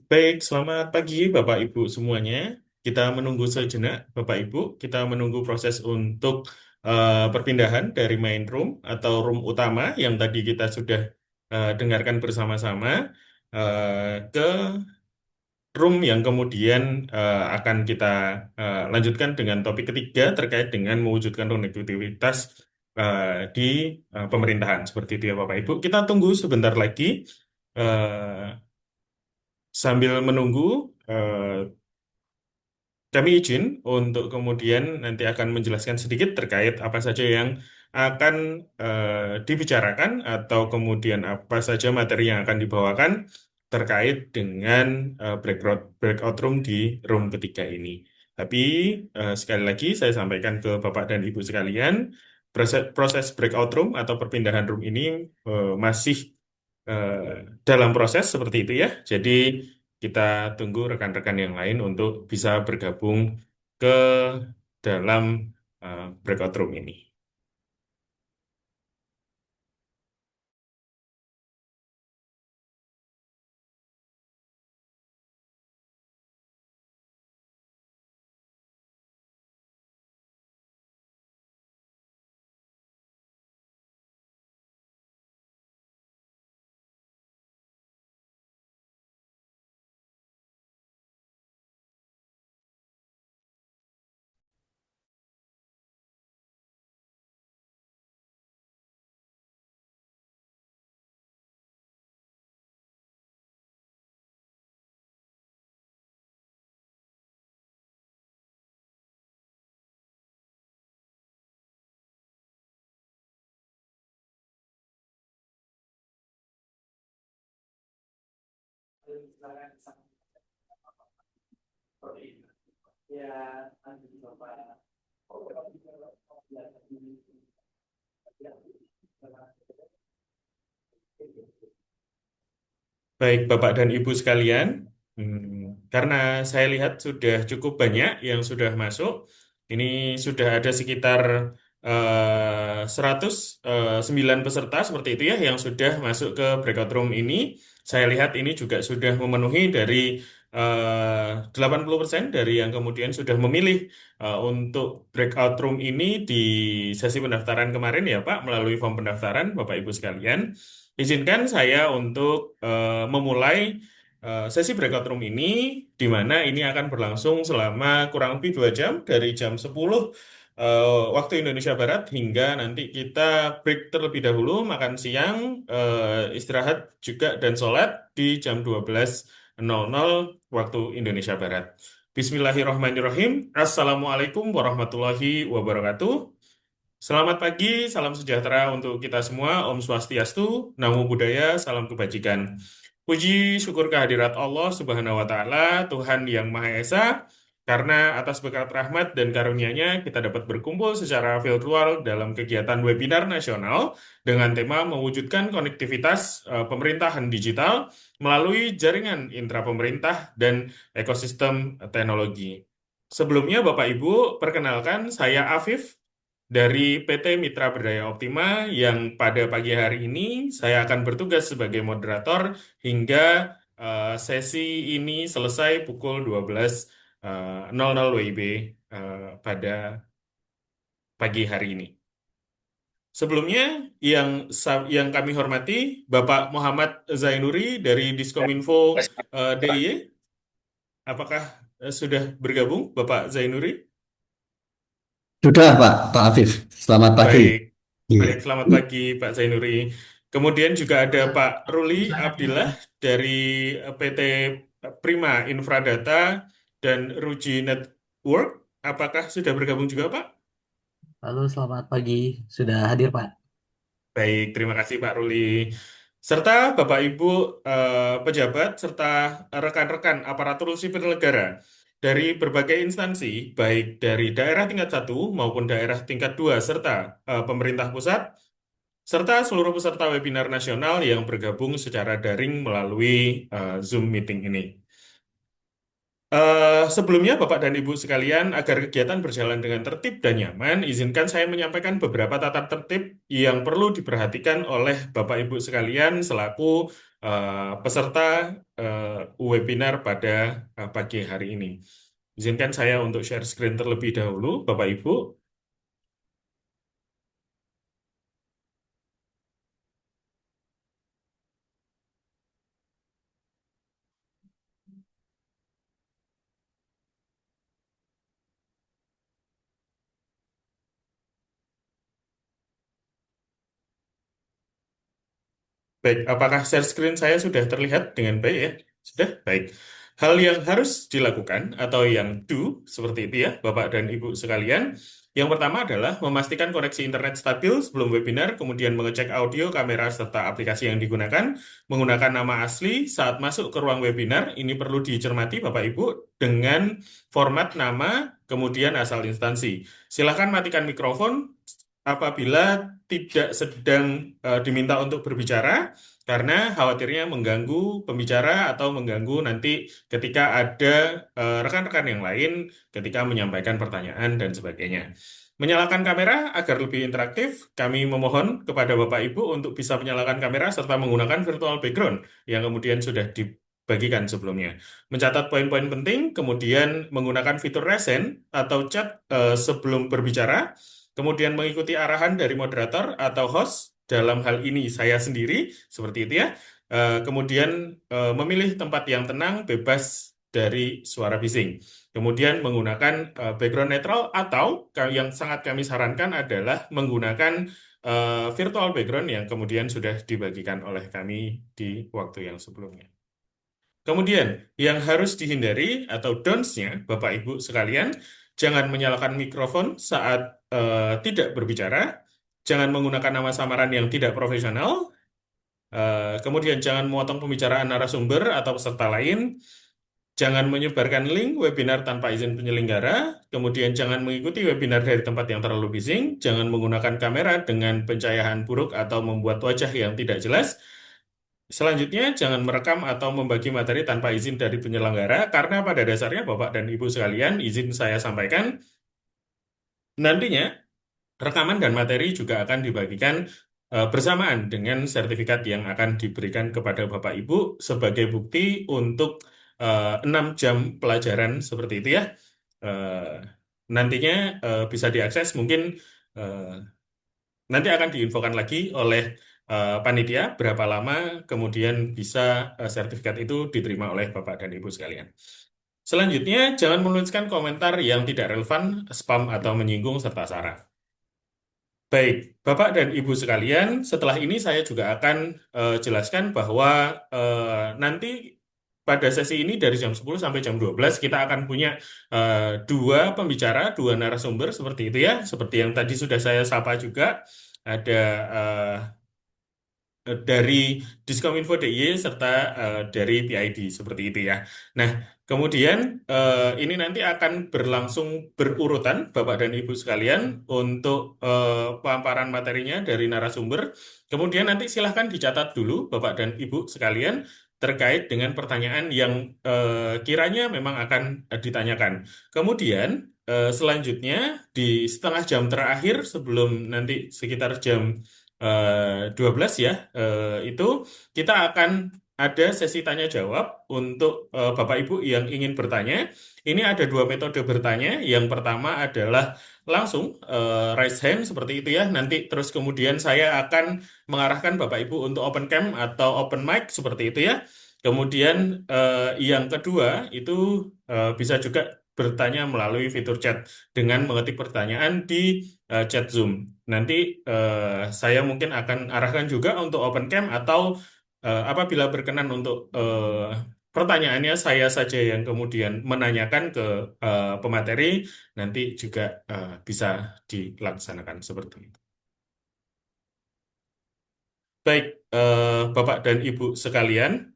Baik, selamat pagi Bapak Ibu semuanya. Kita menunggu sejenak Bapak Ibu, kita menunggu proses untuk perpindahan dari main room atau room utama yang tadi kita sudah dengarkan bersama-sama ke room yang kemudian akan kita lanjutkan dengan topik ketiga terkait dengan mewujudkan konektivitas di pemerintahan. Seperti itu ya Bapak Ibu. Kita tunggu sebentar lagi. Sambil menunggu, kami izin untuk kemudian nanti akan menjelaskan sedikit terkait apa saja yang akan dibicarakan atau kemudian apa saja materi yang akan dibawakan terkait dengan breakout room di room ketiga ini. Tapi sekali lagi saya sampaikan ke Bapak dan Ibu sekalian, proses breakout room atau perpindahan room ini masih eh, dalam proses seperti itu ya. Jadi kita tunggu rekan-rekan yang lain untuk bisa bergabung ke dalam breakout room ini. Baik, Bapak dan Ibu sekalian, karena saya lihat sudah cukup banyak yang sudah masuk, ini sudah ada sekitar 109 peserta seperti itu ya yang sudah masuk ke breakout room ini. Saya lihat ini juga sudah memenuhi dari 80% dari yang kemudian sudah memilih untuk breakout room ini di sesi pendaftaran kemarin ya Pak, melalui form pendaftaran Bapak Ibu sekalian. Izinkan saya untuk memulai sesi breakout room ini, di mana ini akan berlangsung selama kurang lebih 2 jam, dari jam 10 waktu Indonesia Barat hingga nanti kita break terlebih dahulu, makan siang, istirahat juga dan sholat di jam 12.00 waktu Indonesia Barat. Bismillahirrahmanirrahim. Assalamualaikum warahmatullahi wabarakatuh. Selamat pagi, salam sejahtera untuk kita semua. Om Swastiastu, Namo Buddhaya, salam kebajikan. Puji syukur kehadirat Allah Subhanahu wa Ta'ala, Tuhan yang Maha Esa, karena atas berkat rahmat dan karunia-Nya kita dapat berkumpul secara virtual dalam kegiatan webinar nasional dengan tema mewujudkan konektivitas pemerintahan digital melalui jaringan intrapemerintah dan ekosistem teknologi. Sebelumnya, Bapak Ibu, perkenalkan saya Afif dari PT Mitra Berdaya Optima yang pada pagi hari ini saya akan bertugas sebagai moderator hingga sesi ini selesai pukul 12.00 WIB pada pagi hari ini. Sebelumnya, yang kami hormati Bapak Muhammad Zainuri dari Diskominfo DIY, apakah sudah bergabung Bapak Zainuri? Sudah Pak Afif, selamat pagi. Baik, Iya. baik, selamat pagi Pak Zainuri. Kemudian juga ada Pak Ruli Abdillah dari PT Prima Infradata dan Ruji Network. Apakah sudah bergabung juga Pak? Halo, selamat pagi. Sudah hadir, Pak. Baik, terima kasih Pak Ruli. Serta Bapak Ibu pejabat serta rekan-rekan aparatur sipil negara dari berbagai instansi, baik dari daerah tingkat 1 maupun daerah tingkat 2 serta pemerintah pusat, serta seluruh peserta webinar nasional yang bergabung secara daring melalui Zoom meeting ini. Sebelumnya, Bapak dan Ibu sekalian, agar kegiatan berjalan dengan tertib dan nyaman, izinkan saya menyampaikan beberapa tata tertib yang perlu diperhatikan oleh Bapak Ibu sekalian selaku peserta webinar pada pagi hari ini. Izinkan saya untuk share screen terlebih dahulu, Bapak Ibu. Baik, apakah share screen saya sudah terlihat dengan baik ya? Sudah? Baik. Hal yang harus dilakukan atau yang do seperti itu ya, Bapak dan Ibu sekalian. Yang pertama adalah memastikan koneksi internet stabil sebelum webinar, kemudian mengecek audio, kamera, serta aplikasi yang digunakan, menggunakan nama asli saat masuk ke ruang webinar. Ini perlu dicermati Bapak Ibu dengan format nama, kemudian asal instansi. Silakan matikan mikrofon apabila tidak sedang diminta untuk berbicara, karena khawatirnya mengganggu pembicara atau mengganggu nanti ketika ada rekan-rekan yang lain ketika menyampaikan pertanyaan dan sebagainya. Menyalakan kamera agar lebih interaktif, kami memohon kepada Bapak Ibu untuk bisa menyalakan kamera serta menggunakan virtual background yang kemudian sudah dibagikan sebelumnya. Mencatat poin-poin penting, kemudian menggunakan fitur resen atau chat sebelum berbicara, kemudian mengikuti arahan dari moderator atau host, dalam hal ini saya sendiri, seperti itu ya. Kemudian memilih tempat yang tenang, bebas dari suara bising. Kemudian menggunakan background netral atau yang sangat kami sarankan adalah menggunakan virtual background yang kemudian sudah dibagikan oleh kami di waktu yang sebelumnya. Kemudian, yang harus dihindari atau don'ts-nya, Bapak Ibu sekalian, jangan menyalakan mikrofon saat tidak berbicara, jangan menggunakan nama samaran yang tidak profesional, kemudian jangan memotong pembicaraan narasumber atau peserta lain, jangan menyebarkan link webinar tanpa izin penyelenggara, kemudian jangan mengikuti webinar dari tempat yang terlalu bising, jangan menggunakan kamera dengan pencahayaan buruk atau membuat wajah yang tidak jelas. Selanjutnya, jangan merekam atau membagi materi tanpa izin dari penyelenggara, karena pada dasarnya Bapak dan Ibu sekalian, izin saya sampaikan, nantinya rekaman dan materi juga akan dibagikan bersamaan dengan sertifikat yang akan diberikan kepada Bapak Ibu sebagai bukti untuk 6 jam pelajaran seperti itu ya. Eh, Nantinya bisa diakses mungkin eh, nanti akan diinfokan lagi oleh panitia berapa lama kemudian bisa sertifikat itu diterima oleh Bapak dan Ibu sekalian. Selanjutnya, jangan menuliskan komentar yang tidak relevan, spam atau menyinggung serta sara. Baik, Bapak dan Ibu sekalian, setelah ini saya juga akan jelaskan bahwa nanti pada sesi ini dari jam 10 sampai jam 12 kita akan punya dua pembicara, dua narasumber seperti itu ya, seperti yang tadi sudah saya sapa juga. Ada dari Diskominfo DIY serta dari PID seperti itu ya. Nah, kemudian ini nanti akan berlangsung berurutan Bapak dan Ibu sekalian untuk pemaparan materinya dari narasumber. Kemudian nanti silahkan dicatat dulu Bapak dan Ibu sekalian terkait dengan pertanyaan yang kiranya memang akan ditanyakan. Kemudian selanjutnya di setengah jam terakhir sebelum nanti sekitar jam 12 ya, itu kita akan ada sesi tanya jawab untuk Bapak Ibu yang ingin bertanya. Ini ada dua metode bertanya. Yang pertama adalah langsung raise hand seperti itu ya. Nanti terus kemudian saya akan mengarahkan Bapak Ibu untuk open cam atau open mic seperti itu ya. Kemudian yang kedua itu bisa juga bertanya melalui fitur chat dengan mengetik pertanyaan di chat Zoom. Nanti saya mungkin akan arahkan juga untuk open cam atau apabila berkenan untuk pertanyaannya saya saja yang kemudian menanyakan ke pemateri, nanti juga bisa dilaksanakan seperti itu. Baik, Bapak dan Ibu sekalian,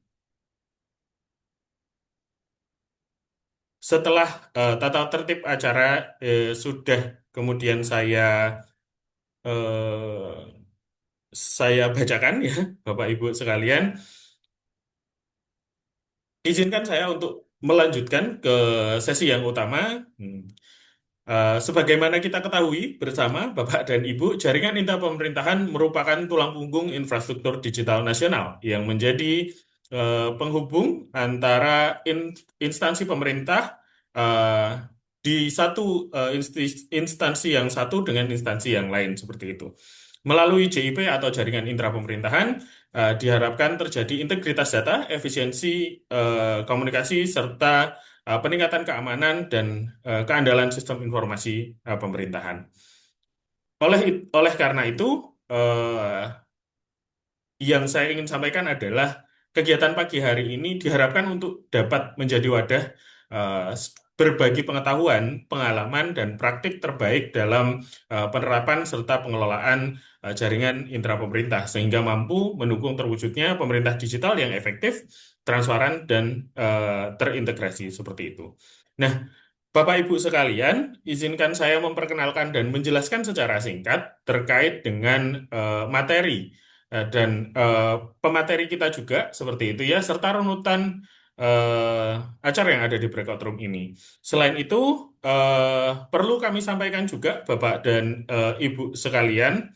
setelah tata tertib acara sudah kemudian saya bacakan ya, Bapak Ibu sekalian, izinkan saya untuk melanjutkan ke sesi yang utama. Sebagaimana kita ketahui bersama, Bapak dan Ibu, jaringan intra pemerintahan merupakan tulang punggung infrastruktur digital nasional yang menjadi penghubung antara instansi pemerintah eh, di satu instansi yang satu dengan instansi yang lain seperti itu. Melalui JIP atau jaringan intra pemerintahan, diharapkan terjadi integritas data, efisiensi komunikasi, serta peningkatan keamanan dan keandalan sistem informasi pemerintahan. Oleh karena itu, eh, yang saya ingin sampaikan adalah kegiatan pagi hari ini diharapkan untuk dapat menjadi wadah berbagi pengetahuan, pengalaman, dan praktik terbaik dalam penerapan serta pengelolaan jaringan intra pemerintah sehingga mampu mendukung terwujudnya pemerintah digital yang efektif, transparan, dan terintegrasi seperti itu. Nah, Bapak Ibu sekalian, izinkan saya memperkenalkan dan menjelaskan secara singkat terkait dengan materi dan pemateri kita juga seperti itu ya, serta runutan acara yang ada di breakout room ini. Selain itu, perlu kami sampaikan juga Bapak dan Ibu sekalian,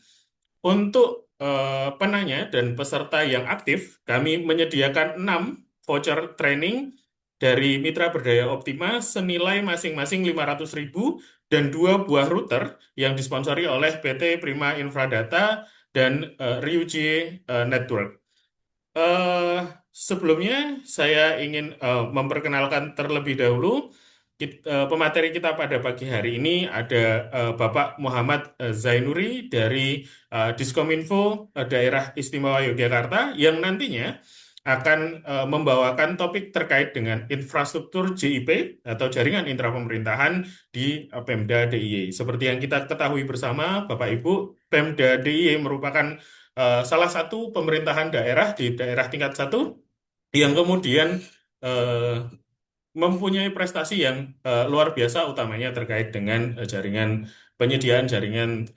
untuk penanya dan peserta yang aktif, kami menyediakan 6 voucher training dari Mitra Berdaya Optima senilai masing-masing 500.000 dan 2 buah router yang disponsori oleh PT Prima Infradata dan Ryuji Network. Eh, Sebelumnya saya ingin memperkenalkan terlebih dahulu pemateri kita pada pagi hari ini ada Bapak Muhammad Zainuri dari Diskominfo Daerah Istimewa Yogyakarta yang nantinya akan membawakan topik terkait dengan infrastruktur JIP atau jaringan intra pemerintahan di Pemda DIY. Seperti yang kita ketahui bersama, Bapak Ibu, Pemda DIY merupakan salah satu pemerintahan daerah di daerah tingkat satu yang kemudian eh, mempunyai prestasi yang luar biasa, utamanya terkait dengan jaringan penyediaan jaringan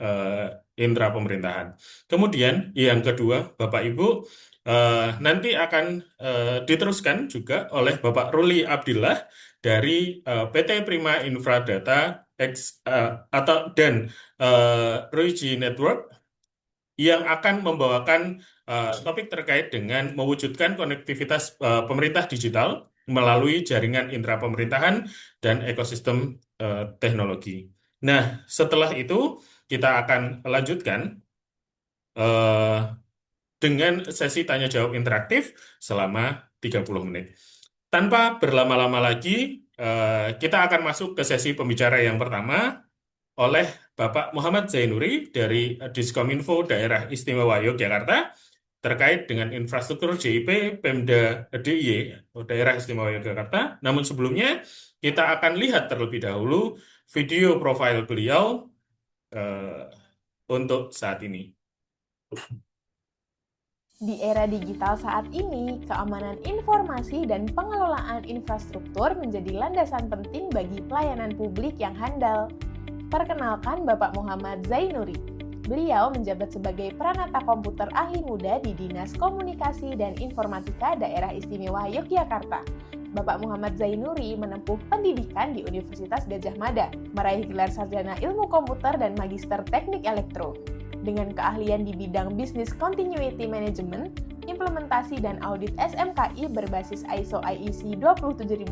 intra pemerintahan. Kemudian yang kedua, Bapak Ibu, nanti akan diteruskan juga oleh Bapak Ruli Abdillah dari PT Prima Infradata dan Royji Network yang akan membawakan topik terkait dengan mewujudkan konektivitas pemerintah digital melalui jaringan intra pemerintahan dan ekosistem teknologi. Nah, setelah itu kita akan lanjutkan eh, dengan sesi tanya jawab interaktif selama 30 menit. Tanpa berlama-lama lagi, kita akan masuk ke sesi pembicara yang pertama oleh Bapak Muhammad Zainuri dari Diskominfo Daerah Istimewa Yogyakarta terkait dengan infrastruktur JIP Pemda DIY atau Daerah Istimewa Yogyakarta. Namun sebelumnya kita akan lihat terlebih dahulu video profil beliau eh, untuk saat ini. Di era digital saat ini, keamanan informasi dan pengelolaan infrastruktur menjadi landasan penting bagi pelayanan publik yang handal. Perkenalkan Bapak Muhammad Zainuri. Beliau menjabat sebagai Pranata Komputer Ahli Muda di Dinas Komunikasi dan Informatika Daerah Istimewa Yogyakarta. Bapak Muhammad Zainuri menempuh pendidikan di Universitas Gadjah Mada, meraih gelar sarjana ilmu komputer dan magister teknik elektro. Dengan keahlian di bidang Business Continuity Management, implementasi dan audit SMKI berbasis ISO IEC 27001,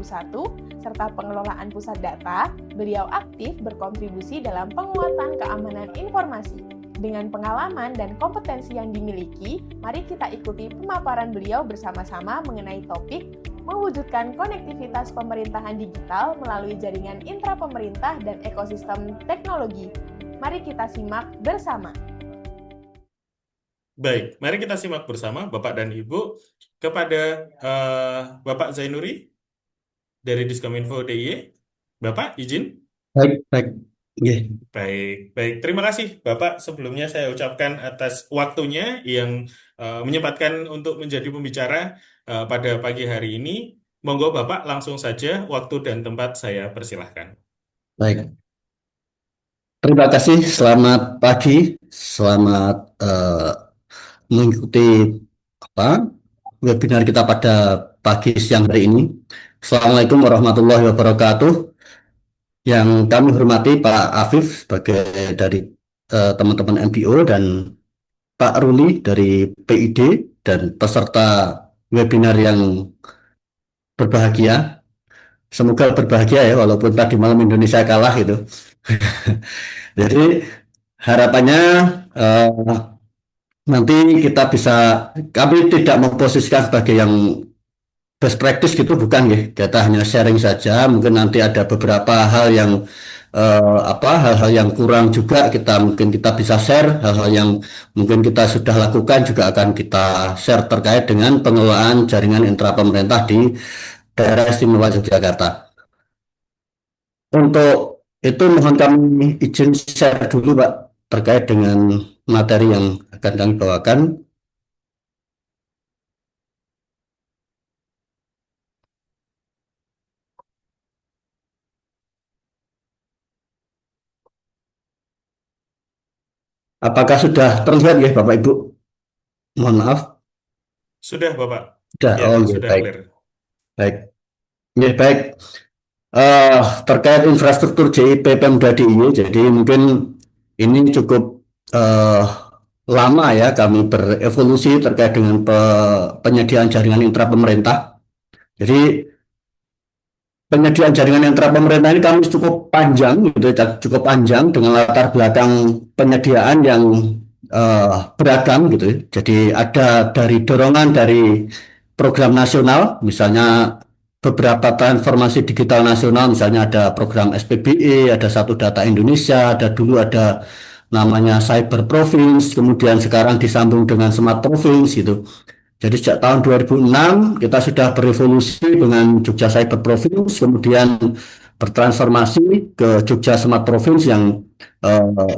serta pengelolaan pusat data, beliau aktif berkontribusi dalam penguatan keamanan informasi. Dengan pengalaman dan kompetensi yang dimiliki, mari kita ikuti pemaparan beliau bersama-sama mengenai topik mewujudkan konektivitas pemerintahan digital melalui jaringan intra pemerintah dan ekosistem teknologi. Mari kita simak bersama. Baik, mari kita simak bersama Bapak dan Ibu kepada Bapak Zainuri dari Diskominfo DIY. Bapak, izin? Baik, baik. Oke. Baik. Terima kasih Bapak. Sebelumnya saya ucapkan atas waktunya yang menyempatkan untuk menjadi pembicara pada pagi hari ini. Monggo Bapak langsung saja waktu dan tempat saya persilahkan. Baik. Terima kasih. Selamat pagi. Selamat mengikuti apa webinar kita pada pagi siang hari ini. Assalamualaikum warahmatullahi wabarakatuh. Yang kami hormati Pak Afif sebagai dari teman-teman NPO dan Pak Ruli dari PID dan peserta webinar yang berbahagia. Semoga berbahagia ya walaupun tadi malam Indonesia kalah gitu. Jadi harapannya eh, nanti kita bisa, kami tidak memposisikan sebagai yang best practice gitu bukan ya, kita hanya sharing saja. Mungkin nanti ada beberapa hal yang hal-hal yang kurang juga kita bisa share, hal-hal yang mungkin kita sudah lakukan juga akan kita share terkait dengan pengelolaan jaringan intra pemerintah di daerah istimewa Yogyakarta. Untuk itu mohon kami izin share dulu Pak terkait dengan materi yang akan kami bawakan. Apakah sudah terlihat ya Bapak Ibu? Mohon maaf. Sudah, Bapak. Sudah. Ya, Oh, ya, sudah baik. clear. Baik. Ya, baik. Terkait infrastruktur JIP Pemda DIY, jadi mungkin ini cukup eh, lama ya kami berevolusi terkait dengan penyediaan jaringan intra pemerintah. Jadi penyediaan jaringan intra pemerintah ini kami cukup panjang gitu, cukup panjang dengan latar belakang penyediaan yang beragam gitu. Jadi ada dari dorongan dari program nasional, misalnya beberapa transformasi digital nasional, misalnya ada program SPBE, ada Satu Data Indonesia, ada namanya Cyber Province, kemudian sekarang disambung dengan Smart Province gitu. Jadi sejak tahun 2006 kita sudah berevolusi dengan Jogja Cyber Province, kemudian bertransformasi ke Jogja Smart Province yang eh,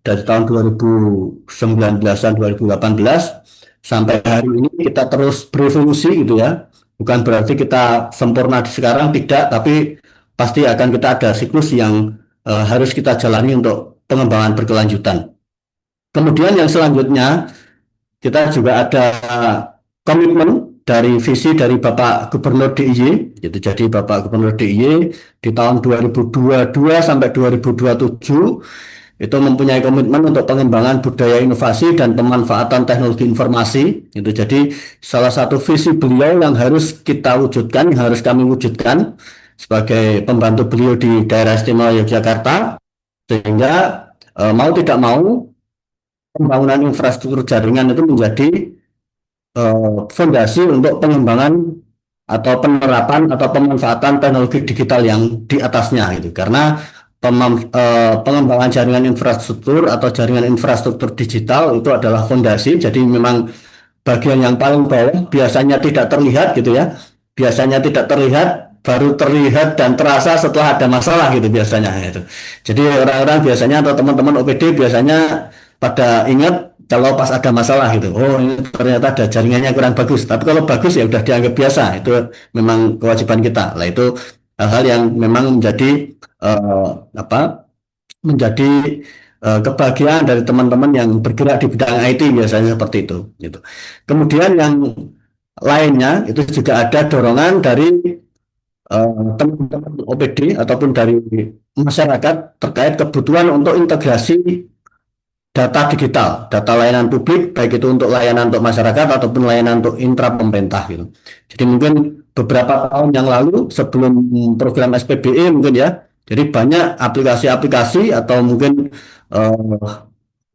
dari tahun 2019-an 2018 sampai hari ini kita terus berevolusi gitu ya. Bukan berarti kita sempurna di sekarang, tidak, tapi pasti akan kita ada siklus yang harus kita jalani untuk pengembangan berkelanjutan. Kemudian yang selanjutnya kita juga ada komitmen dari visi dari Bapak Gubernur DIY, gitu. Jadi Bapak Gubernur DIY di tahun 2022 sampai 2027 itu mempunyai komitmen untuk pengembangan budaya inovasi dan pemanfaatan teknologi informasi. Itu jadi salah satu visi beliau yang harus kita wujudkan, yang harus kami wujudkan sebagai pembantu beliau di daerah istimewa Yogyakarta, sehingga mau tidak mau pembangunan infrastruktur jaringan itu menjadi fondasi untuk pengembangan atau penerapan atau pemanfaatan teknologi digital yang di atasnya gitu. Karena pengembangan jaringan infrastruktur atau jaringan infrastruktur digital itu adalah fondasi. Jadi memang bagian yang paling bawah biasanya tidak terlihat gitu ya. Biasanya tidak terlihat, baru terlihat dan terasa setelah ada masalah gitu biasanya itu. Jadi orang-orang biasanya atau teman-teman OPD biasanya pada ingat kalau pas ada masalah gitu. Oh, ini ternyata ada jaringannya kurang bagus. Tapi kalau bagus ya udah dianggap biasa. Itu memang kewajiban kita. Lah itu hal-hal yang memang menjadi menjadi kebahagiaan dari teman-teman yang bergerak di bidang IT biasanya seperti itu gitu. Kemudian yang lainnya itu juga ada dorongan dari teman-teman OPD ataupun dari masyarakat terkait kebutuhan untuk integrasi data digital, data layanan publik, baik itu untuk layanan untuk masyarakat ataupun layanan untuk intra pemerintah gitu. Jadi mungkin beberapa tahun yang lalu sebelum program SPBE mungkin ya, jadi banyak aplikasi-aplikasi atau mungkin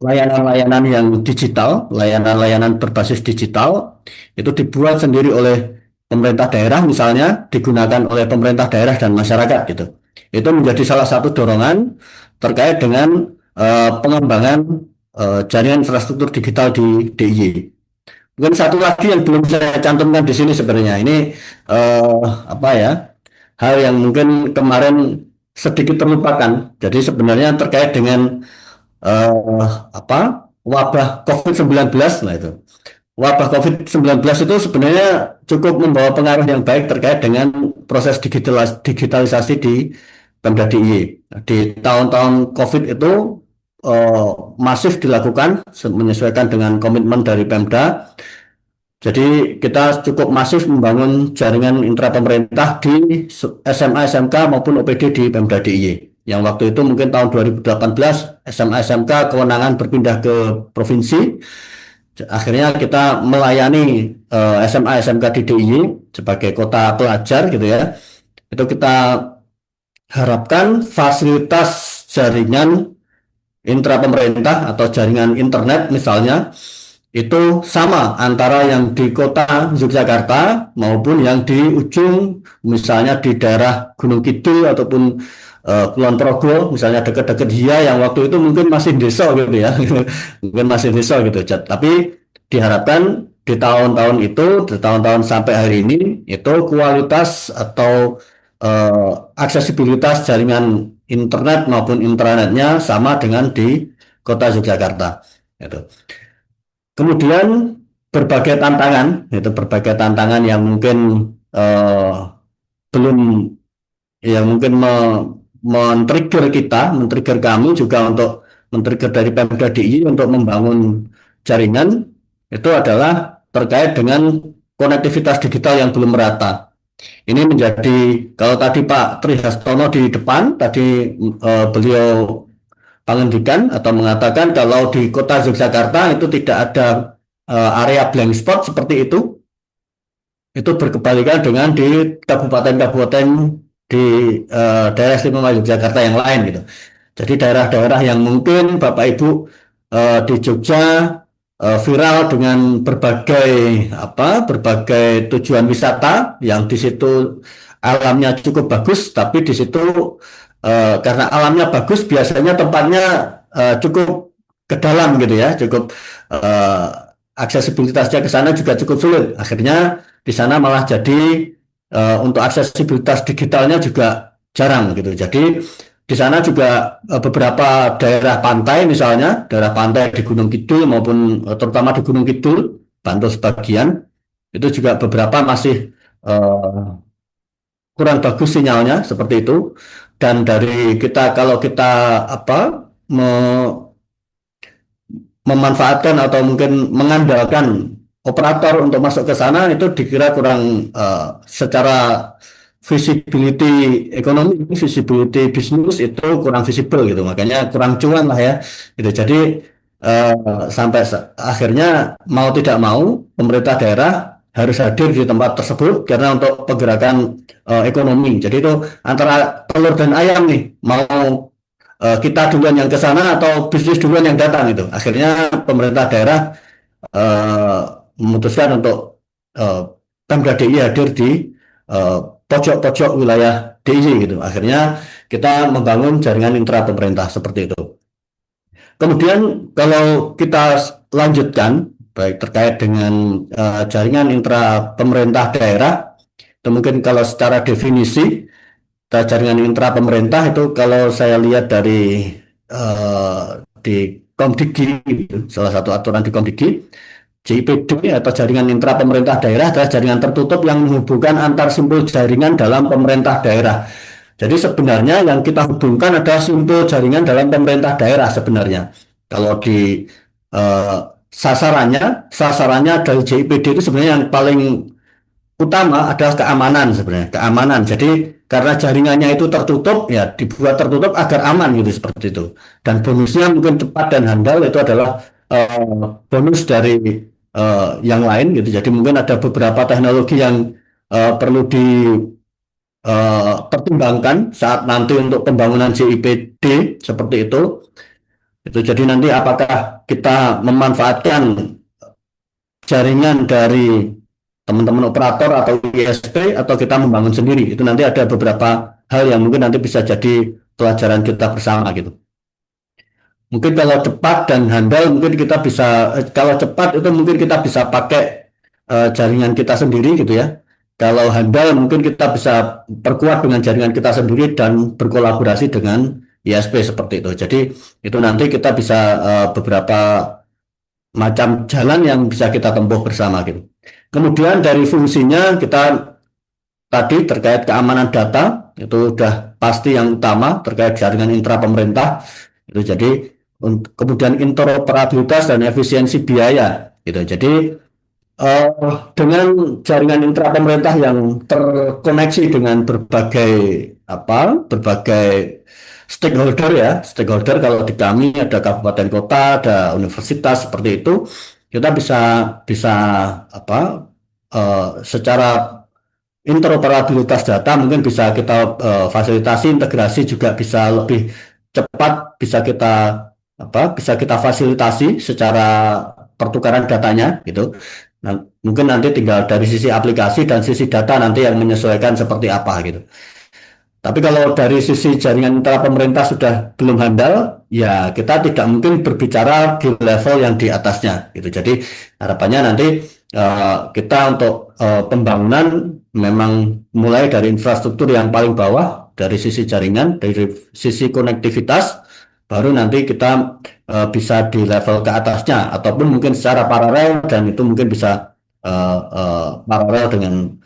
layanan-layanan yang digital, layanan-layanan berbasis digital itu dibuat sendiri oleh pemerintah daerah misalnya, digunakan oleh pemerintah daerah dan masyarakat gitu. Itu menjadi salah satu dorongan terkait dengan pengembangan jaringan infrastruktur digital di DIY. Mungkin satu lagi yang belum saya cantumkan di sini sebenarnya ini hal yang mungkin kemarin sedikit terlupakan. Jadi sebenarnya terkait dengan wabah COVID-19. Nah itu wabah COVID-19 itu sebenarnya cukup membawa pengaruh yang baik terkait dengan proses digitalisasi di Pemda DIY. Di tahun-tahun COVID itu masif dilakukan menyesuaikan dengan komitmen dari Pemda. Jadi kita cukup masif membangun jaringan intra pemerintah di SMA, SMK maupun OPD di Pemda DIY. yang waktu itu mungkin tahun 2018 SMA SMK kewenangan berpindah ke provinsi. Akhirnya kita melayani SMA SMK di DIY sebagai kota pelajar gitu ya. Itu kita harapkan fasilitas jaringan intra pemerintah atau jaringan internet misalnya itu sama antara yang di kota Yogyakarta maupun yang di ujung misalnya di daerah Gunung Kidul ataupun Kulon Progo misalnya dekat-dekat Hia yang waktu itu mungkin masih desa gitu ya mungkin masih desa gitu. Tapi diharapkan di tahun-tahun sampai hari ini itu kualitas atau aksesibilitas jaringan internet maupun intranetnya sama dengan di kota Yogyakarta gitu. Kemudian berbagai tantangan yang mungkin eh, belum yang mungkin men-trigger kami juga untuk men-trigger dari Pemda DIY untuk membangun jaringan itu adalah terkait dengan konektivitas digital yang belum merata. Ini menjadi kalau tadi Pak Tri Hastono di depan tadi beliau pengendikan atau mengatakan kalau di kota Yogyakarta itu tidak ada area blank spot seperti itu berkebalikan dengan di kabupaten-kabupaten di daerah istimewa Yogyakarta yang lain gitu. Jadi daerah-daerah yang mungkin Bapak Ibu di Jogja viral dengan berbagai tujuan wisata yang di situ alamnya cukup bagus, tapi di situ karena alamnya bagus biasanya tempatnya cukup ke dalam gitu ya, cukup eh, aksesibilitasnya ke sana juga cukup sulit. Akhirnya di sana malah jadi untuk aksesibilitas digitalnya juga jarang gitu. Jadi di sana juga beberapa daerah pantai misalnya, daerah pantai di Gunung Kidul maupun terutama di Gunung Kidul, Bantul sebagian, itu juga beberapa masih kurang bagus sinyalnya seperti itu. Dan dari kita kalau kita memanfaatkan atau mungkin mengandalkan operator untuk masuk ke sana itu dikira kurang secara visibility ekonomi, visibility bisnis itu kurang visible gitu, makanya kurang cuan lah ya. Gitu. Jadi sampai akhirnya mau tidak mau pemerintah daerah harus hadir di tempat tersebut karena untuk pergerakan ekonomi. Jadi itu antara telur dan ayam nih, mau kita duluan yang ke sana atau bisnis duluan yang datang itu. Akhirnya pemerintah daerah eh, memutuskan untuk Pemda DIY hadir di eh, pojok-pojok wilayah DIY gitu. Akhirnya kita membangun jaringan intra pemerintah seperti itu. Kemudian kalau kita lanjutkan baik terkait dengan jaringan intra pemerintah daerah, itu mungkin kalau secara definisi jaringan intra pemerintah itu kalau saya lihat dari di Komdigi, salah satu aturan di Komdigi, JIPD atau jaringan intra pemerintah daerah adalah jaringan tertutup yang menghubungkan antar simpul jaringan dalam pemerintah daerah. Jadi sebenarnya yang kita hubungkan adalah simpul jaringan dalam pemerintah daerah sebenarnya. Kalau di eh, sasarannya dari JIPD itu sebenarnya yang paling utama adalah keamanan sebenarnya, keamanan. Jadi karena jaringannya itu tertutup, ya dibuat tertutup agar aman gitu seperti itu. Dan bonusnya mungkin cepat dan handal itu adalah bonus dari yang lain gitu. Jadi mungkin ada beberapa teknologi yang perlu dipertimbangkan saat nanti untuk pembangunan JIPD seperti itu. Itu jadi nanti apakah kita memanfaatkan jaringan dari teman-teman operator atau ISP atau kita membangun sendiri. Itu nanti ada beberapa hal yang mungkin nanti bisa jadi pelajaran kita bersama gitu. Mungkin kalau cepat dan handal mungkin kita bisa kalau cepat itu mungkin kita bisa pakai jaringan kita sendiri gitu ya. Kalau handal mungkin kita bisa perkuat dengan jaringan kita sendiri dan berkolaborasi dengan ISP seperti itu. Jadi itu nanti kita bisa beberapa macam jalan yang bisa kita tempuh bersama gitu. Kemudian dari fungsinya kita tadi terkait keamanan data itu sudah pasti yang utama terkait jaringan intra pemerintah itu. Jadi kemudian interoperabilitas dan efisiensi biaya gitu. Jadi dengan jaringan intra pemerintah yang terkoneksi dengan berbagai stakeholder ya, stakeholder kalau di kami ada kabupaten kota, ada universitas seperti itu, kita bisa bisa apa secara interoperabilitas data mungkin bisa kita fasilitasi, integrasi juga bisa lebih cepat, bisa kita fasilitasi secara pertukaran datanya gitu. Nah, mungkin nanti tinggal dari sisi aplikasi dan sisi data nanti yang menyesuaikan seperti apa gitu. Tapi kalau dari sisi jaringan intra pemerintah sudah belum handal, ya kita tidak mungkin berbicara di level yang di atasnya gitu. Jadi harapannya nanti kita untuk pembangunan memang mulai dari infrastruktur yang paling bawah, dari sisi jaringan, dari sisi konektivitas, baru nanti kita bisa di level ke atasnya, ataupun mungkin secara paralel, dan itu mungkin bisa paralel dengan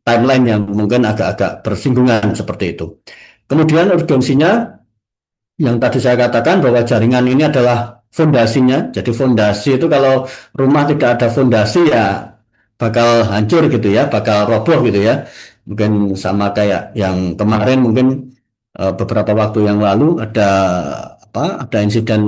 timeline yang mungkin agak-agak bersinggungan seperti itu. Kemudian urgensinya yang tadi saya katakan bahwa jaringan ini adalah fondasinya. Jadi fondasi itu kalau rumah tidak ada fondasi ya bakal hancur gitu ya, bakal roboh gitu ya. Mungkin sama kayak yang kemarin mungkin beberapa waktu yang lalu ada insiden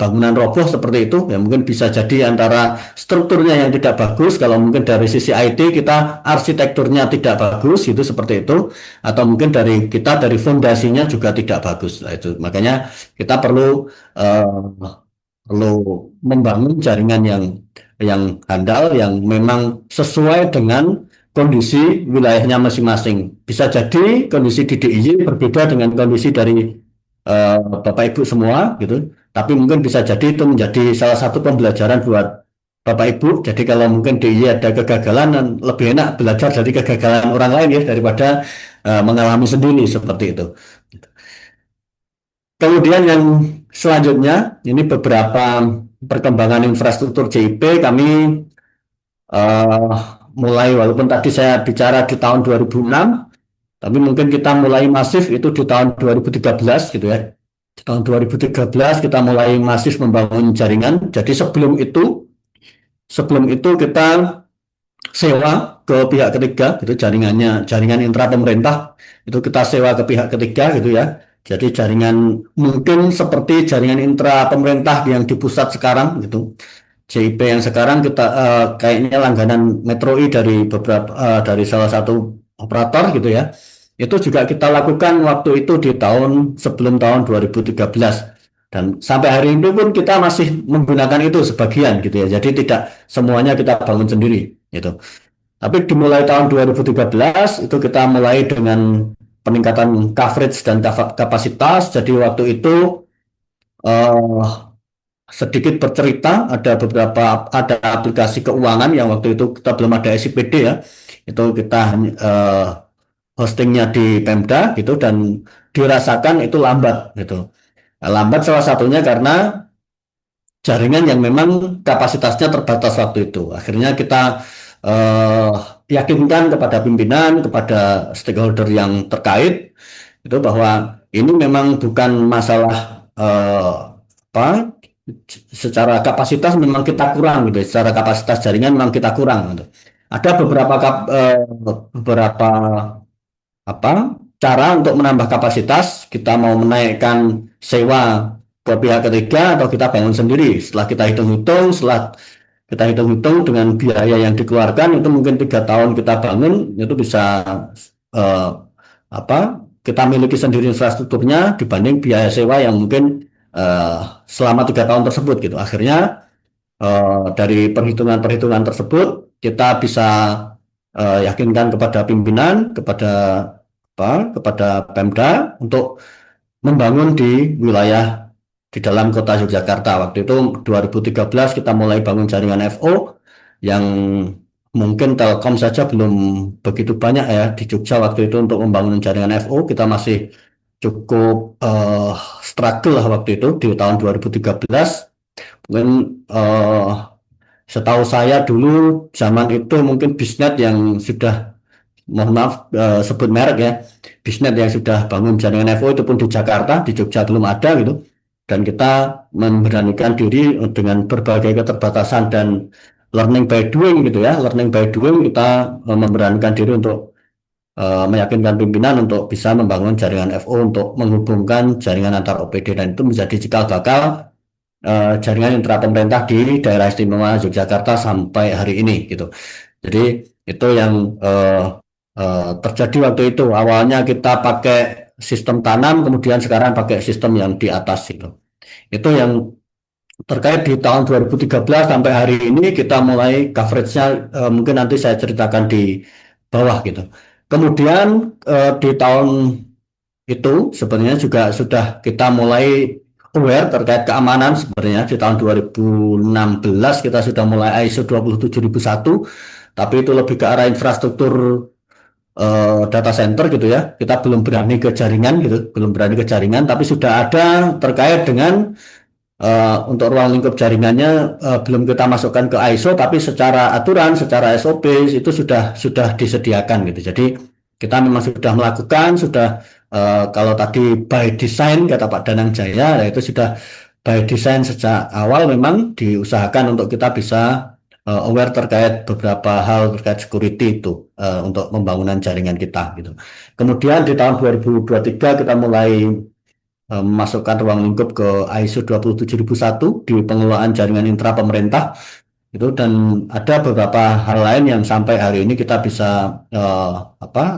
bangunan roboh seperti itu ya, mungkin bisa jadi antara strukturnya yang tidak bagus, kalau mungkin dari sisi IT kita arsitekturnya tidak bagus gitu seperti itu, atau mungkin dari fondasinya juga tidak bagus. Nah, itu makanya kita perlu membangun jaringan yang handal, yang memang sesuai dengan kondisi wilayahnya masing-masing. Bisa jadi kondisi di DIY berbeda dengan kondisi dari Bapak Ibu semua gitu. Tapi mungkin bisa jadi itu menjadi salah satu pembelajaran buat Bapak Ibu. Jadi kalau mungkin DIY ada kegagalan, lebih enak belajar dari kegagalan orang lain ya daripada mengalami sendiri seperti itu. Kemudian yang selanjutnya ini beberapa perkembangan infrastruktur JIP kami mulai, walaupun tadi saya bicara di tahun 2006, tapi mungkin kita mulai masif itu di tahun 2013 gitu ya. Di tahun 2013 kita mulai masif membangun jaringan. Jadi sebelum itu kita sewa ke pihak ketiga gitu, jaringan intra pemerintah itu kita sewa ke pihak ketiga gitu ya. Jadi jaringan mungkin seperti jaringan intra pemerintah yang di pusat sekarang gitu. JIP yang sekarang kita kayaknya langganan Metro I dari salah satu operator gitu ya. Itu juga kita lakukan waktu itu di sebelum tahun 2013. Dan sampai hari ini pun kita masih menggunakan itu sebagian gitu ya. Jadi tidak semuanya kita bangun sendiri gitu. Tapi dimulai tahun 2013 itu kita mulai dengan peningkatan coverage dan kapasitas. Jadi waktu itu sedikit bercerita, ada aplikasi keuangan yang waktu itu kita belum ada SIPD ya. Itu kita hostingnya di Pemda gitu, dan dirasakan itu lambat gitu. Lambat salah satunya karena jaringan yang memang kapasitasnya terbatas waktu itu. Akhirnya kita yakinkan kepada pimpinan, kepada stakeholder yang terkait itu bahwa ini memang bukan masalah secara kapasitas memang kita kurang gitu. Secara kapasitas jaringan memang kita kurang gitu. Ada beberapa cara untuk menambah kapasitas. Kita mau menaikkan sewa ke pihak ketiga atau kita bangun sendiri. Setelah kita hitung-hitung dengan biaya yang dikeluarkan itu mungkin 3 tahun kita bangun itu bisa kita miliki sendiri infrastrukturnya dibanding biaya sewa yang mungkin selama 3 tahun tersebut gitu. Akhirnya dari perhitungan tersebut kita bisa yakinkan kepada pimpinan, kepada Pemda untuk membangun di wilayah di dalam kota Yogyakarta. Waktu itu 2013 kita mulai bangun jaringan FO yang mungkin Telkom saja belum begitu banyak ya di Jogja waktu itu untuk membangun jaringan FO. Kita masih cukup struggle lah waktu itu di tahun 2013. Mungkin setahu saya dulu zaman itu mungkin Bisnet yang sudah, mohon maaf sebut merek ya, Bisnet yang sudah bangun jaringan FO itu pun di Jakarta, di Jogja belum ada gitu. Dan kita memberanikan diri dengan berbagai keterbatasan dan learning by doing gitu ya. Learning by doing kita memberanikan diri untuk meyakinkan pimpinan untuk bisa membangun jaringan FO untuk menghubungkan jaringan antar OPD dan itu menjadi cikal bakal jaringan intra pemerintah di daerah istimewa Yogyakarta sampai hari ini gitu. Jadi itu yang terjadi waktu itu. Awalnya kita pakai sistem tanam, kemudian sekarang pakai sistem yang di atas gitu. Itu yang terkait di tahun 2013 sampai hari ini kita mulai coverage-nya, mungkin nanti saya ceritakan di bawah gitu. Kemudian di tahun itu sebenarnya juga sudah kita mulai aware terkait keamanan. Sebenarnya di tahun 2016 kita sudah mulai ISO 27001, tapi itu lebih ke arah infrastruktur data center gitu ya. Kita belum berani ke jaringan gitu, belum berani ke jaringan, tapi sudah ada terkait dengan untuk ruang lingkup jaringannya, belum kita masukkan ke ISO, tapi secara aturan, secara SOP itu sudah disediakan gitu. Jadi kita memang sudah melakukan, sudah kalau tadi by design kata Pak Danang Jaya, itu sudah by design sejak awal memang diusahakan untuk kita bisa aware terkait beberapa hal terkait security itu untuk pembangunan jaringan kita gitu. Kemudian di tahun 2023 kita mulai memasukkan ruang lingkup ke ISO 27001 di pengelolaan jaringan intra pemerintah itu, dan ada beberapa hal lain yang sampai hari ini kita bisa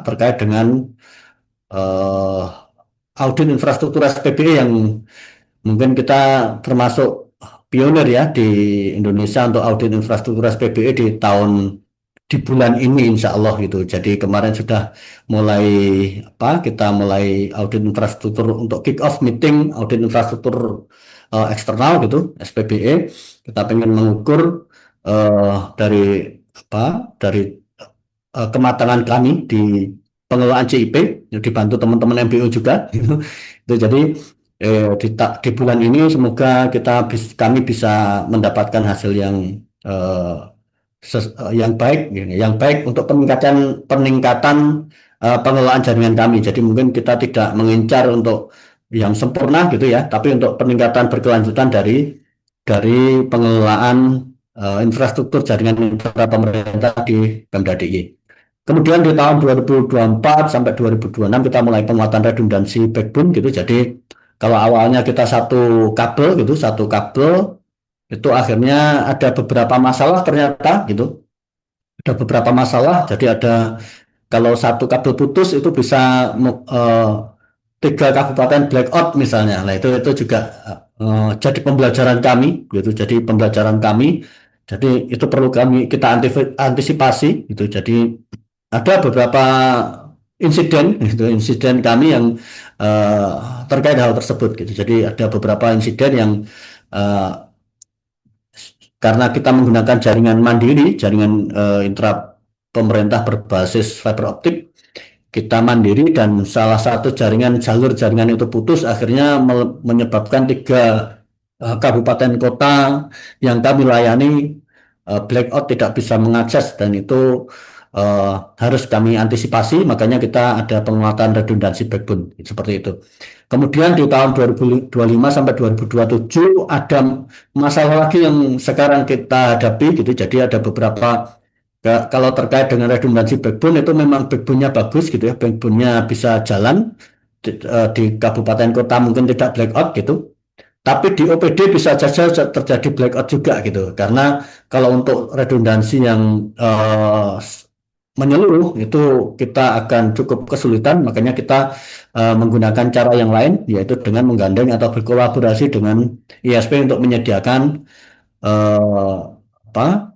terkait dengan eh, audit infrastruktur SPBE yang mungkin kita termasuk pionir ya di Indonesia untuk audit infrastruktur SPBE di bulan ini insya Allah gitu. Jadi kemarin sudah mulai kita mulai audit infrastruktur untuk kick off meeting audit infrastruktur eksternal gitu SPBE. Kita pengen mengukur dari kematangan kami di pengelolaan CIP, dibantu teman-teman MBO juga gitu. Itu jadi di bulan ini semoga kami bisa mendapatkan hasil yang baik untuk peningkatan pengelolaan jaringan kami. Jadi mungkin kita tidak mengincar untuk yang sempurna gitu ya, tapi untuk peningkatan berkelanjutan dari pengelolaan infrastruktur jaringan intra pemerintah di Pemda DIY. Kemudian di tahun 2024 sampai 2026 kita mulai penguatan redundansi backbone gitu. Jadi kalau awalnya kita satu kabel itu akhirnya ada beberapa masalah ternyata gitu. Ada beberapa masalah. Jadi kalau satu kabel putus itu bisa 3 kabupaten blackout misalnya. Nah itu juga jadi pembelajaran kami gitu. Jadi pembelajaran kami. Jadi itu perlu kita antisipasi gitu. Jadi ada beberapa insiden kami yang terkait hal tersebut gitu. Jadi ada beberapa insiden yang karena kita menggunakan jaringan mandiri, jaringan intra pemerintah berbasis fiber optik, kita mandiri dan salah satu jalur jaringan itu putus, akhirnya menyebabkan 3 kabupaten kota yang kami layani blackout, tidak bisa mengakses, dan itu harus kami antisipasi. Makanya kita ada penguatan redundansi backbone seperti itu. Kemudian di tahun 2025 sampai 2027 ada masalah lagi yang sekarang kita hadapi gitu. Jadi ada beberapa, kalau terkait dengan redundansi backbone itu memang backbone-nya bagus gitu ya, backbone-nya bisa jalan di kabupaten kota mungkin tidak blackout gitu. Tapi di OPD bisa saja terjadi blackout juga gitu. Karena kalau untuk redundansi yang menyeluruh itu kita akan cukup kesulitan, makanya kita menggunakan cara yang lain, yaitu dengan menggandeng atau berkolaborasi dengan ISP untuk menyediakan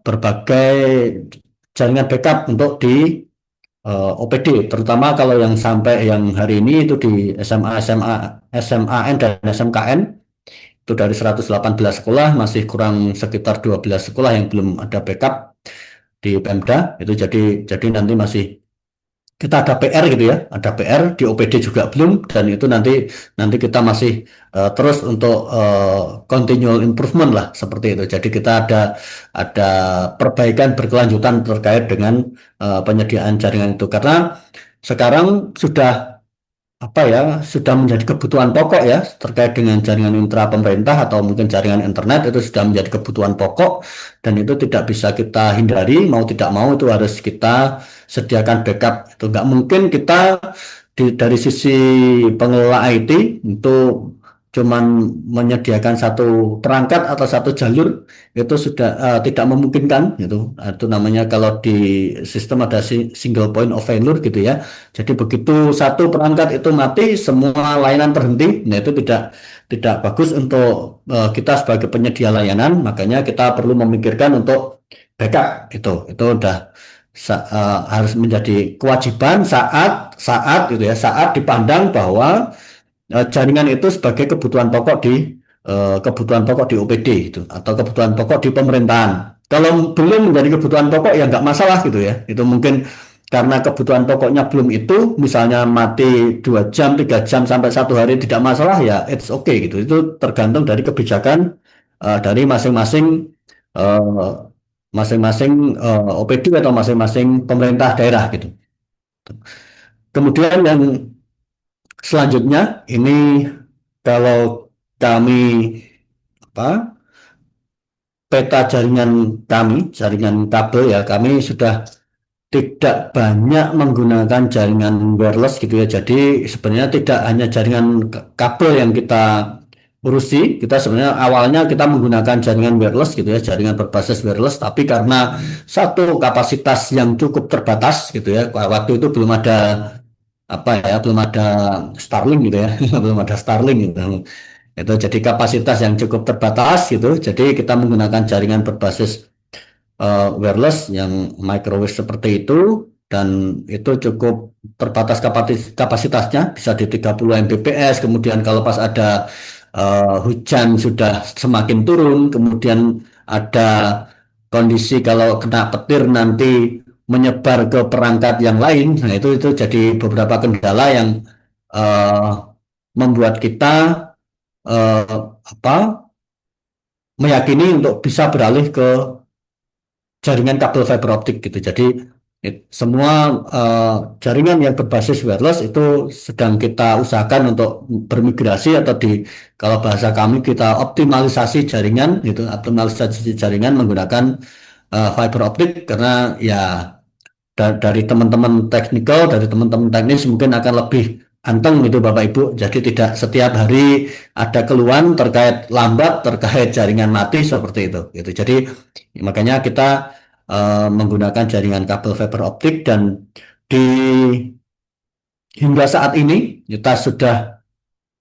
berbagai jaringan backup untuk di OPD, terutama kalau yang sampai yang hari ini itu di SMAN dan SMKN itu dari 118 sekolah masih kurang sekitar 12 sekolah yang belum ada backup di Pemda itu. Jadi nanti masih kita ada PR gitu ya, ada PR di OPD juga belum, dan itu nanti kita masih terus untuk continual improvement lah seperti itu. Jadi kita ada perbaikan berkelanjutan terkait dengan penyediaan jaringan itu, karena sekarang sudah apa ya, sudah menjadi kebutuhan pokok ya, terkait dengan jaringan intra pemerintah atau mungkin jaringan internet itu sudah menjadi kebutuhan pokok, dan itu tidak bisa kita hindari, mau tidak mau itu harus kita sediakan backup. Itu nggak mungkin kita dari sisi pengelola IT untuk cuman menyediakan satu perangkat atau satu jalur, itu sudah tidak memungkinkan gitu. Itu namanya kalau di sistem ada single point of failure gitu ya. Jadi begitu satu perangkat itu mati, semua layanan terhenti. Nah, itu tidak bagus untuk kita sebagai penyedia layanan. Makanya kita perlu memikirkan untuk backup itu. Itu udah harus menjadi kewajiban saat saat gitu ya, saat dipandang bahwa jaringan itu sebagai kebutuhan pokok di OPD itu, atau kebutuhan pokok di pemerintahan. Kalau belum menjadi kebutuhan pokok ya nggak masalah gitu ya. Itu mungkin karena kebutuhan pokoknya belum itu, misalnya mati 2 jam, 3 jam sampai 1 hari tidak masalah ya, it's okay gitu. Itu tergantung dari kebijakan dari eh, masing-masing OPD atau masing-masing pemerintah daerah gitu. Kemudian yang selanjutnya ini, kalau kami apa peta jaringan kami, jaringan kabel ya, kami sudah tidak banyak menggunakan jaringan wireless gitu ya. Jadi sebenarnya tidak hanya jaringan kabel yang kita urusi, kita sebenarnya awalnya kita menggunakan jaringan wireless gitu ya, jaringan berbasis wireless, tapi karena satu kapasitas yang cukup terbatas gitu ya, waktu itu belum ada apa ya, belum ada Starlink gitu ya, belum ada Starlink gitu. Itu jadi kapasitas yang cukup terbatas gitu. Jadi kita menggunakan jaringan berbasis wireless yang microwave seperti itu, dan itu cukup terbatas kapasitasnya, bisa di 30 Mbps. Kemudian kalau pas ada hujan sudah semakin turun, kemudian ada kondisi kalau kena petir nanti menyebar ke perangkat yang lain. Nah, itu jadi beberapa kendala yang eh, membuat kita eh, apa meyakini untuk bisa beralih ke jaringan kabel fiber optik gitu. Jadi semua jaringan yang berbasis wireless itu sedang kita usahakan untuk bermigrasi, atau kalau bahasa kami kita optimalisasi jaringan gitu, optimalisasi jaringan menggunakan fiber optik, karena ya dari teman-teman teknikal, dari teman-teman teknis mungkin akan lebih anteng gitu Bapak Ibu. Jadi tidak setiap hari ada keluhan terkait lambat, terkait jaringan mati seperti itu gitu. Jadi makanya kita menggunakan jaringan kabel fiber optik, dan di hingga saat ini kita sudah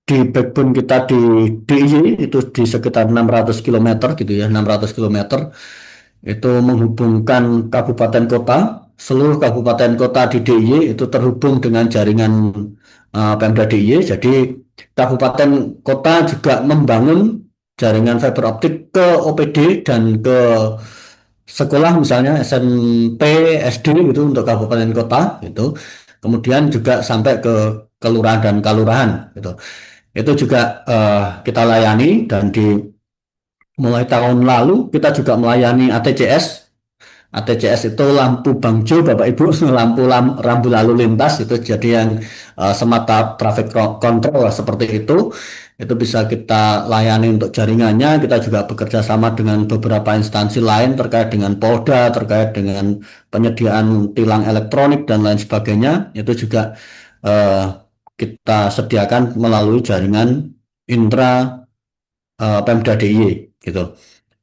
di backbone kita di DIY itu di sekitar 600 km gitu ya, 600 km itu menghubungkan kabupaten kota. Seluruh kabupaten kota di DIY itu terhubung dengan jaringan Pemda DIY. Jadi kabupaten kota juga membangun jaringan fiber optik ke OPD dan ke sekolah, misalnya SMP, SD gitu untuk kabupaten kota gitu. Kemudian juga sampai ke kelurahan dan kalurahan gitu. Itu juga kita layani, dan mulai tahun lalu kita juga melayani ATCS. ATCS itu lampu bangjo Bapak Ibu, rambu lalu lintas itu, jadi yang semata traffic control lah, seperti itu. Itu bisa kita layani untuk jaringannya. Kita juga bekerja sama dengan beberapa instansi lain terkait dengan Polda, terkait dengan penyediaan tilang elektronik dan lain sebagainya. Itu juga eh, kita sediakan melalui jaringan intra Pemda DIY gitu.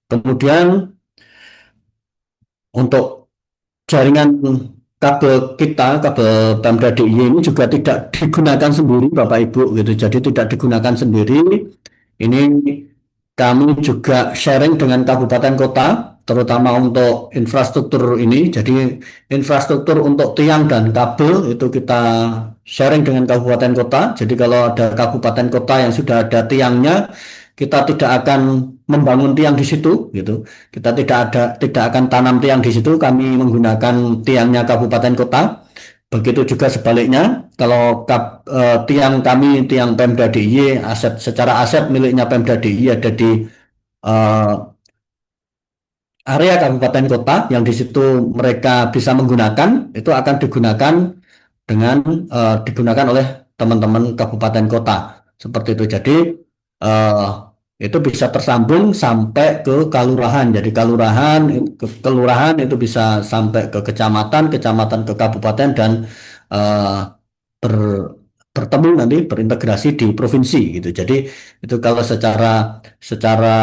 Kemudian untuk jaringan kabel kita, kabel Pemda DIY ini juga tidak digunakan sendiri Bapak Ibu gitu. Jadi tidak digunakan sendiri. Ini kami juga sharing dengan kabupaten kota, terutama untuk infrastruktur ini. Jadi infrastruktur untuk tiang dan kabel itu kita sharing dengan kabupaten kota. Jadi kalau ada kabupaten kota yang sudah ada tiangnya, kita tidak akan membangun tiang di situ gitu. Kita tidak akan tanam tiang di situ. Kami menggunakan tiangnya kabupaten kota. Begitu juga sebaliknya, kalau tiang kami, tiang Pemda DIY, secara aset miliknya Pemda DIY ada di eh, area kabupaten kota yang di situ mereka bisa menggunakan, itu akan digunakan oleh teman-teman kabupaten kota seperti itu. Jadi eh, itu bisa tersambung sampai ke kelurahan. Jadi kelurahan itu bisa sampai ke kecamatan, kecamatan ke kabupaten dan eh, ber- bertemu nanti berintegrasi di provinsi gitu. Jadi itu kalau secara secara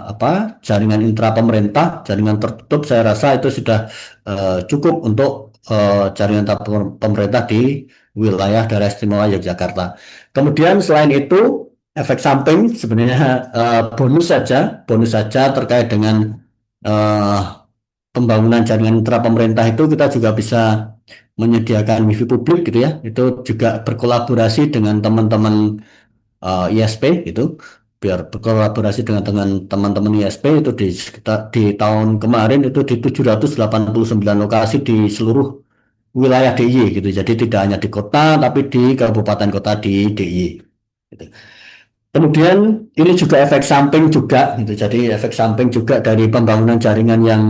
apa jaringan intra pemerintah, jaringan tertutup saya rasa itu sudah cukup untuk jaringan intra pemerintah di wilayah daerah istimewa Yogyakarta. Kemudian selain itu efek samping sebenarnya bonus saja terkait dengan eh, pembangunan jaringan intra pemerintah itu kita juga bisa menyediakan wifi publik gitu ya. Itu juga berkolaborasi dengan teman-teman ISP gitu. Biar berkolaborasi dengan teman-teman ISP itu di sekitar di tahun kemarin itu di 789 lokasi di seluruh wilayah DIY gitu. Jadi tidak hanya di kota tapi di kabupaten kota di DIY. Gitu. Kemudian ini juga efek samping juga gitu. Jadi efek samping juga dari pembangunan jaringan yang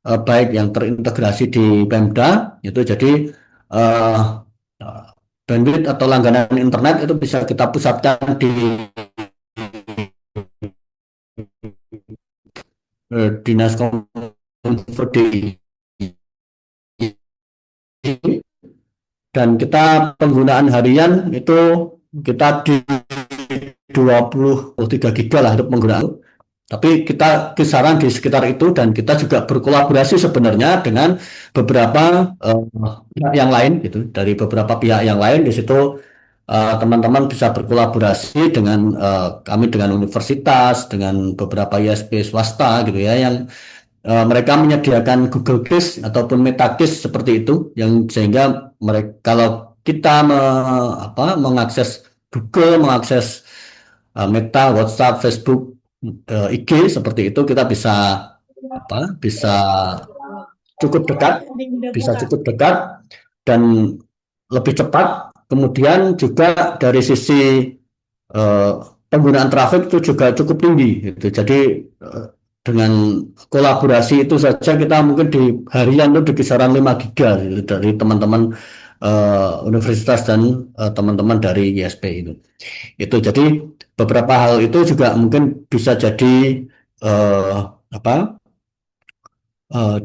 baik yang terintegrasi di Pemda itu jadi eh, bandwidth atau langganan internet itu bisa kita pusatkan di Dinas Kominfo DIY dan kita penggunaan harian itu kita di 23 giga lah untuk penggunaan. Tapi kita kisaran di sekitar itu dan kita juga berkolaborasi sebenarnya dengan beberapa pihak yang lain gitu. Dari beberapa pihak yang lain di situ teman-teman bisa berkolaborasi dengan kami dengan universitas, dengan beberapa ISP swasta gitu ya yang mereka menyediakan Google Case ataupun MetaCase seperti itu yang sehingga mereka kalau kita mengakses Google, mengakses Meta, WhatsApp, Facebook, IG seperti itu kita bisa bisa cukup dekat, dan lebih cepat. Kemudian juga dari sisi eh, penggunaan traffic itu juga cukup tinggi gitu. Jadi dengan kolaborasi itu saja kita mungkin di harian itu di kisaran 5 giga gitu, dari teman-teman universitas dan teman-teman dari ISP itu. Itu jadi beberapa hal itu juga mungkin bisa jadi eh, apa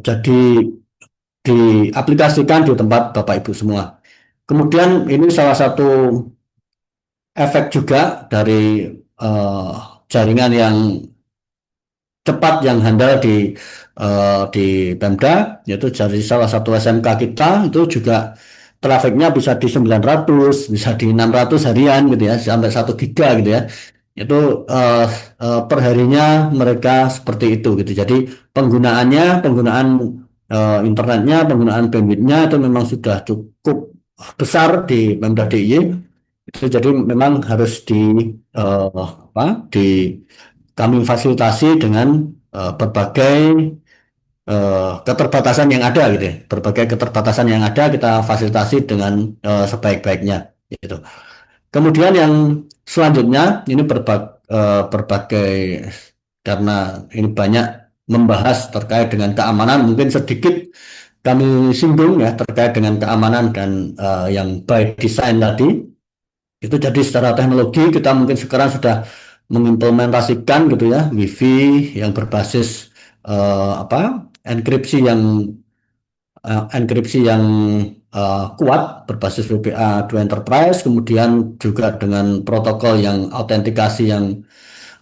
jadi diaplikasikan di tempat Bapak Ibu semua. Kemudian ini salah satu efek juga dari eh, jaringan yang cepat yang handal di Pemda yaitu dari salah satu SMK kita itu juga trafiknya bisa di 900 bisa di 600 harian gitu ya sampai 1 giga gitu ya itu eh, perharinya mereka seperti itu gitu jadi penggunaan internetnya penggunaan bandwidthnya itu memang sudah cukup besar di Pemda DIY itu jadi memang harus di kami fasilitasi dengan berbagai keterbatasan yang ada gitu ya. Berbagai keterbatasan yang ada kita fasilitasi dengan sebaik-baiknya gitu. Kemudian yang selanjutnya ini berbagai karena ini banyak membahas terkait dengan keamanan mungkin sedikit kami singgung ya terkait dengan keamanan dan yang by design tadi itu jadi secara teknologi kita mungkin sekarang sudah mengimplementasikan gitu ya WiFi yang berbasis enkripsi yang kuat berbasis WPA 2 Enterprise kemudian juga dengan protokol yang autentikasi yang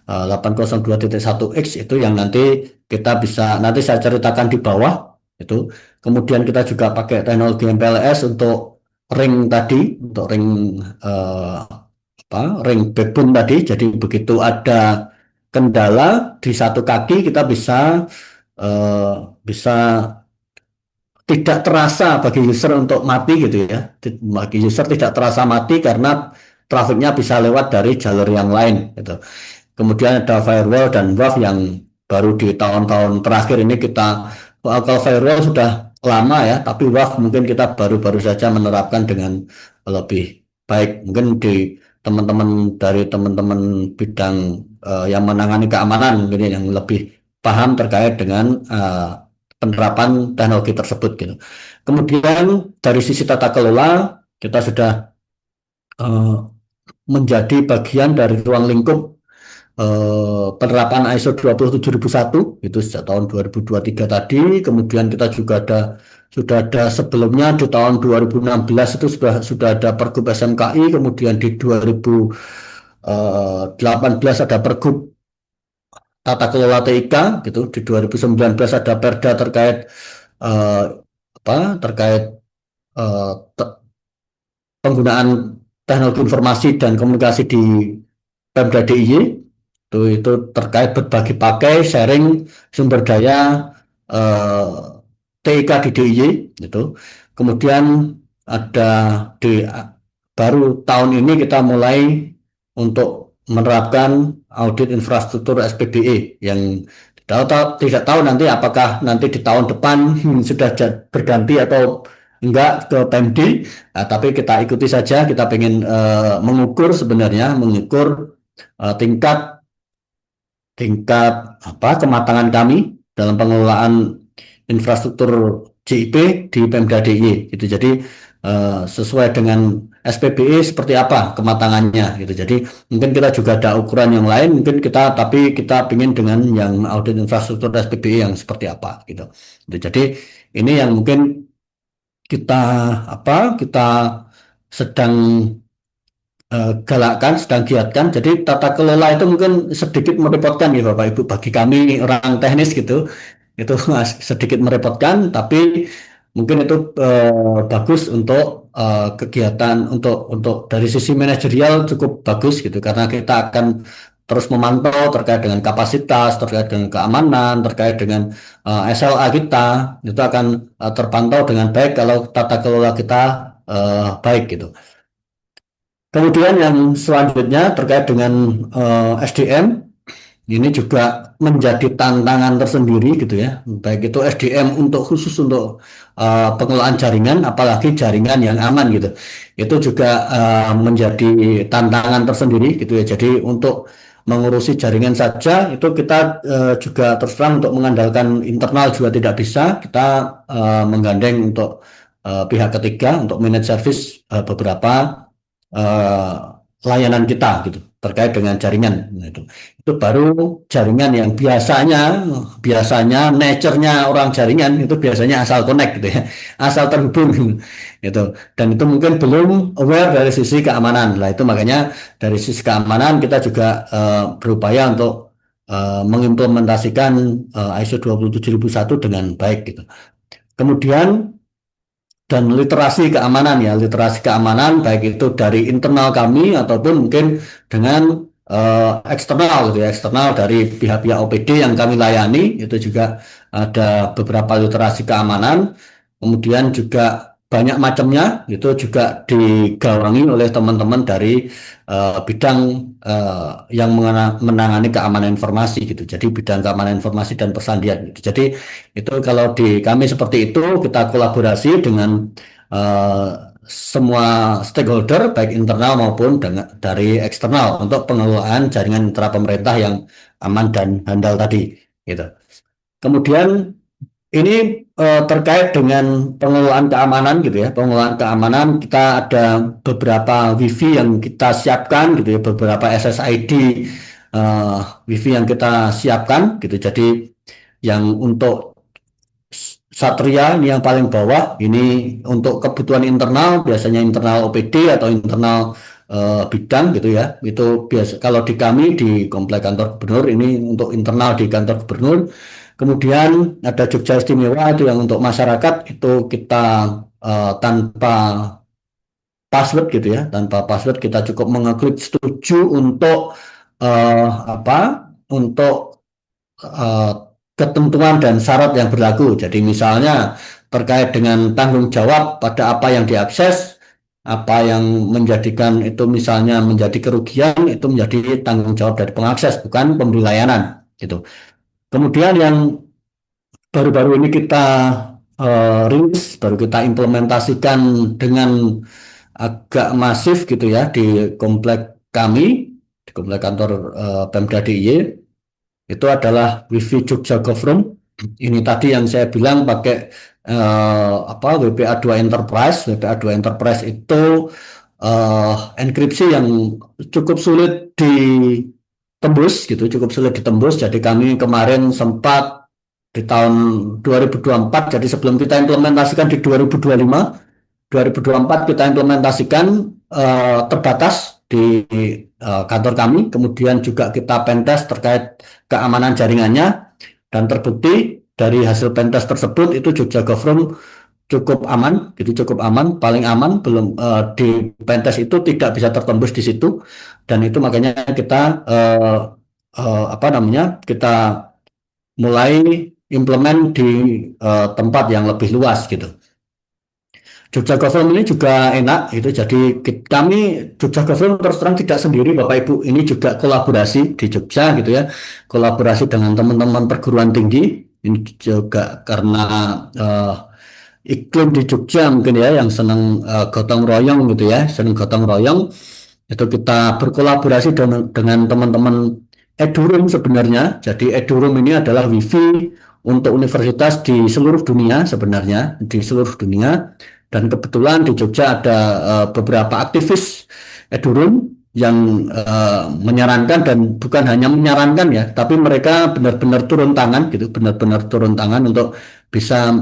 802.1x itu yang nanti kita bisa nanti saya ceritakan di bawah itu kemudian kita juga pakai teknologi MPLS untuk ring tadi untuk eh, ring backbone tadi jadi begitu ada kendala di satu kaki kita eh, bisa tidak terasa bagi user untuk mati gitu ya. Bagi user tidak terasa mati karena trafiknya bisa lewat dari jalur yang lain gitu. Kemudian ada firewall dan WAF yang baru di tahun-tahun terakhir ini kalau firewall sudah lama ya, tapi WAF mungkin kita baru-baru saja menerapkan dengan lebih baik. Mungkin di teman-teman bidang yang menangani keamanan mungkin yang lebih paham terkait dengan penerapan teknologi tersebut gitu. Kemudian dari sisi tata kelola kita sudah eh, menjadi bagian dari ruang lingkup penerapan ISO 27001 itu sejak tahun 2023 tadi. Kemudian kita juga sudah ada sebelumnya di tahun 2016 itu sudah ada Pergub SMKI, kemudian di 2018 ada Pergub Tata Kelola TIK gitu, di 2019 ada Perda terkait eh, apa terkait eh, penggunaan teknologi informasi dan komunikasi di Pemda DIY itu terkait berbagi pakai sharing sumber daya eh, TIK di DIY itu. Kemudian ada di baru tahun ini kita mulai untuk menerapkan audit infrastruktur SPBE yang tidak tahu nanti apakah nanti di tahun depan sudah berganti atau enggak ke Pemdi. Nah, tapi kita ikuti saja, kita ingin mengukur sebenarnya, mengukur tingkat tingkat kematangan kami dalam pengelolaan infrastruktur JIP di Pemda DIY gitu. Jadi sesuai dengan SPBE seperti apa kematangannya gitu. Jadi mungkin kita juga ada ukuran yang lain, mungkin tapi kita ingin dengan yang audit infrastruktur SPBE yang seperti apa gitu. Jadi ini yang mungkin kita sedang galakkan, sedang giatkan. Jadi tata kelola itu mungkin sedikit merepotkan ya Bapak Ibu bagi kami orang teknis gitu. Itu sedikit merepotkan, tapi mungkin itu bagus untuk kegiatan untuk dari sisi manajerial cukup bagus gitu karena kita akan terus memantau terkait dengan kapasitas, terkait dengan keamanan, terkait dengan SLA kita itu akan terpantau dengan baik kalau tata kelola kita baik gitu. Kemudian yang selanjutnya terkait dengan SDM, ini juga menjadi tantangan tersendiri gitu ya, baik itu SDM khusus untuk pengelolaan jaringan, apalagi jaringan yang aman gitu. Itu juga menjadi tantangan tersendiri gitu ya. Jadi untuk mengurusi jaringan saja itu kita juga terus terang untuk mengandalkan internal juga tidak bisa. Kita menggandeng untuk pihak ketiga untuk manage service beberapa eh, layanan kita gitu terkait dengan jaringan. Nah, itu baru jaringan yang biasanya nature-nya orang jaringan itu biasanya asal connect gitu ya, asal terhubung gitu. Dan itu mungkin belum aware dari sisi keamanan. Lah itu makanya dari sisi keamanan kita juga berupaya untuk mengimplementasikan ISO 27001 dengan baik gitu. Kemudian dan literasi keamanan baik itu dari internal kami ataupun mungkin dengan eksternal gitu ya, eksternal dari pihak-pihak OPD yang kami layani itu juga ada beberapa literasi keamanan. Kemudian juga banyak macamnya itu juga digawangi oleh teman-teman dari bidang yang menangani keamanan informasi gitu. Jadi bidang keamanan informasi dan persandian gitu. Jadi itu kalau di kami seperti itu kita kolaborasi dengan eh, semua stakeholder baik internal maupun dari eksternal untuk pengelolaan jaringan mitra pemerintah yang aman dan handal tadi gitu. Kemudian ini terkait dengan pengelolaan keamanan gitu ya. Pengelolaan keamanan kita ada beberapa WiFi yang kita siapkan gitu ya, beberapa SSID WiFi yang kita siapkan gitu. Jadi yang untuk Satria ini yang paling bawah ini untuk kebutuhan internal biasanya internal OPD atau internal bidang gitu ya. Itu biasa kalau di kami di Komplek Kantor Gubernur ini untuk internal di Kantor Gubernur. Kemudian ada Jogja Istimewa itu yang untuk masyarakat itu kita tanpa password gitu ya, tanpa password kita cukup mengeklik setuju untuk untuk eh, ketentuan dan syarat yang berlaku. Jadi misalnya terkait dengan tanggung jawab pada apa yang diakses, apa yang menjadikan itu misalnya menjadi kerugian itu menjadi tanggung jawab dari pengakses bukan pemberi layanan gitu. Kemudian yang baru-baru ini kita rilis, baru kita implementasikan dengan agak masif gitu ya di komplek kami, di komplek kantor Pemda DIY, itu adalah WiFi Jogja Govroom. Ini tadi yang saya bilang pakai WPA2 Enterprise. WPA2 Enterprise itu enkripsi yang cukup sulit ditembus gitu, cukup sulit ditembus. Jadi kami kemarin sempat di tahun 2024, jadi sebelum kita implementasikan di 2024 kita implementasikan terbatas di kantor kami, kemudian juga kita pentest terkait keamanan jaringannya, dan terbukti dari hasil pentest tersebut itu Jogja Government cukup aman, gitu, cukup aman, paling aman, belum di pentest itu tidak bisa tertembus di situ, dan itu makanya kita kita mulai implement di tempat yang lebih luas gitu. Jogja Government ini juga enak itu, jadi kami Jogja Government terus terang tidak sendiri Bapak Ibu, ini juga kolaborasi di Jogja gitu ya, kolaborasi dengan teman-teman perguruan tinggi. Ini juga karena iklim di Jogja mungkin ya yang senang gotong royong gitu ya, senang gotong royong, itu kita berkolaborasi dengan teman-teman Eduroom sebenarnya. Jadi Eduroom ini adalah wifi untuk universitas di seluruh dunia sebenarnya, di seluruh dunia. Dan kebetulan di Jogja ada beberapa aktivis Eduroom yang menyarankan, dan bukan hanya menyarankan ya, tapi mereka benar-benar turun tangan gitu, benar-benar turun tangan untuk bisa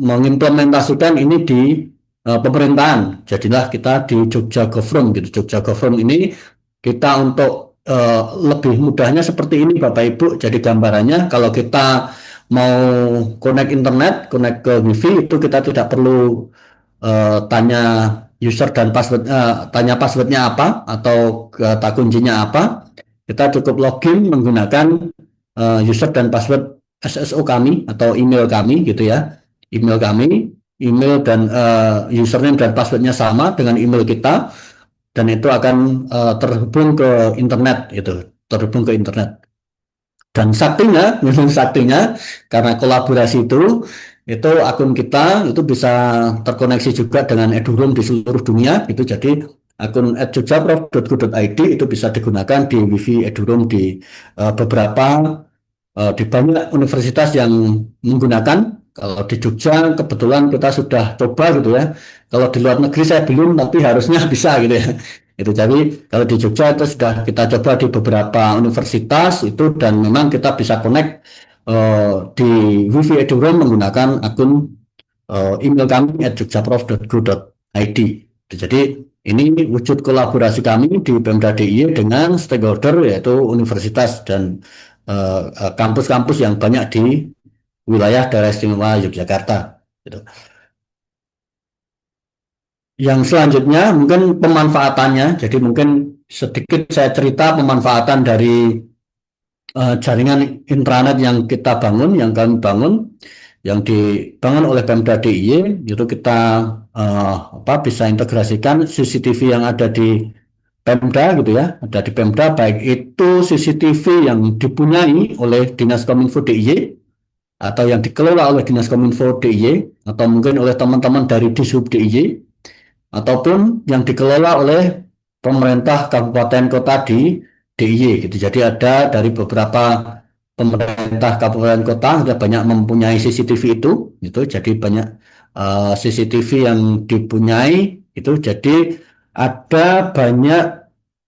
mengimplementasikan ini di pemerintahan. Jadilah kita di Jogja Government gitu. Jogja Government ini kita untuk lebih mudahnya seperti ini Bapak Ibu. Jadi gambarannya kalau kita mau connect internet, connect ke wifi, itu kita tidak perlu tanya user dan password, tanya passwordnya apa atau kata kuncinya apa. Kita cukup login menggunakan user dan password SSO kami atau email kami gitu ya. Email kami, email dan username dan passwordnya sama dengan email kita, dan itu akan terhubung ke internet itu, terhubung ke internet. Dan saktinya, memang saktinya karena kolaborasi itu akun kita itu bisa terkoneksi juga dengan Eduroom di seluruh dunia itu. Jadi akun @jogjaprof.go.id itu bisa digunakan di wifi Eduroom di di banyak universitas yang menggunakan. Kalau di Jogja kebetulan kita sudah coba gitu ya. Kalau di luar negeri saya belum, tapi harusnya bisa gitu ya. Itu jadi kalau di Jogja itu sudah kita coba di beberapa universitas itu, dan memang kita bisa connect di wifi Eduroom menggunakan akun email kami @jogjaprof.go.id. Jadi ini wujud kolaborasi kami di Pemda DIY dengan stakeholder yaitu universitas dan kampus-kampus yang banyak di wilayah daerah istimewa Yogyakarta gitu. Yang selanjutnya mungkin pemanfaatannya. Jadi mungkin sedikit saya cerita pemanfaatan dari jaringan intranet yang kita bangun, yang kami bangun, yang dibangun oleh Pemda DIY. Itu kita bisa integrasikan CCTV yang ada di Pemda gitu ya, ada di Pemda, baik itu CCTV yang dipunyai oleh Dinas Kominfo DIY atau yang dikelola oleh Dinas Kominfo DIY atau mungkin oleh teman-teman dari Dishub DIY, ataupun yang dikelola oleh pemerintah kabupaten kota di DIY gitu. Jadi ada dari beberapa pemerintah kabupaten kota sudah banyak mempunyai CCTV itu gitu. Jadi banyak CCTV yang dipunyai itu. Jadi ada banyak,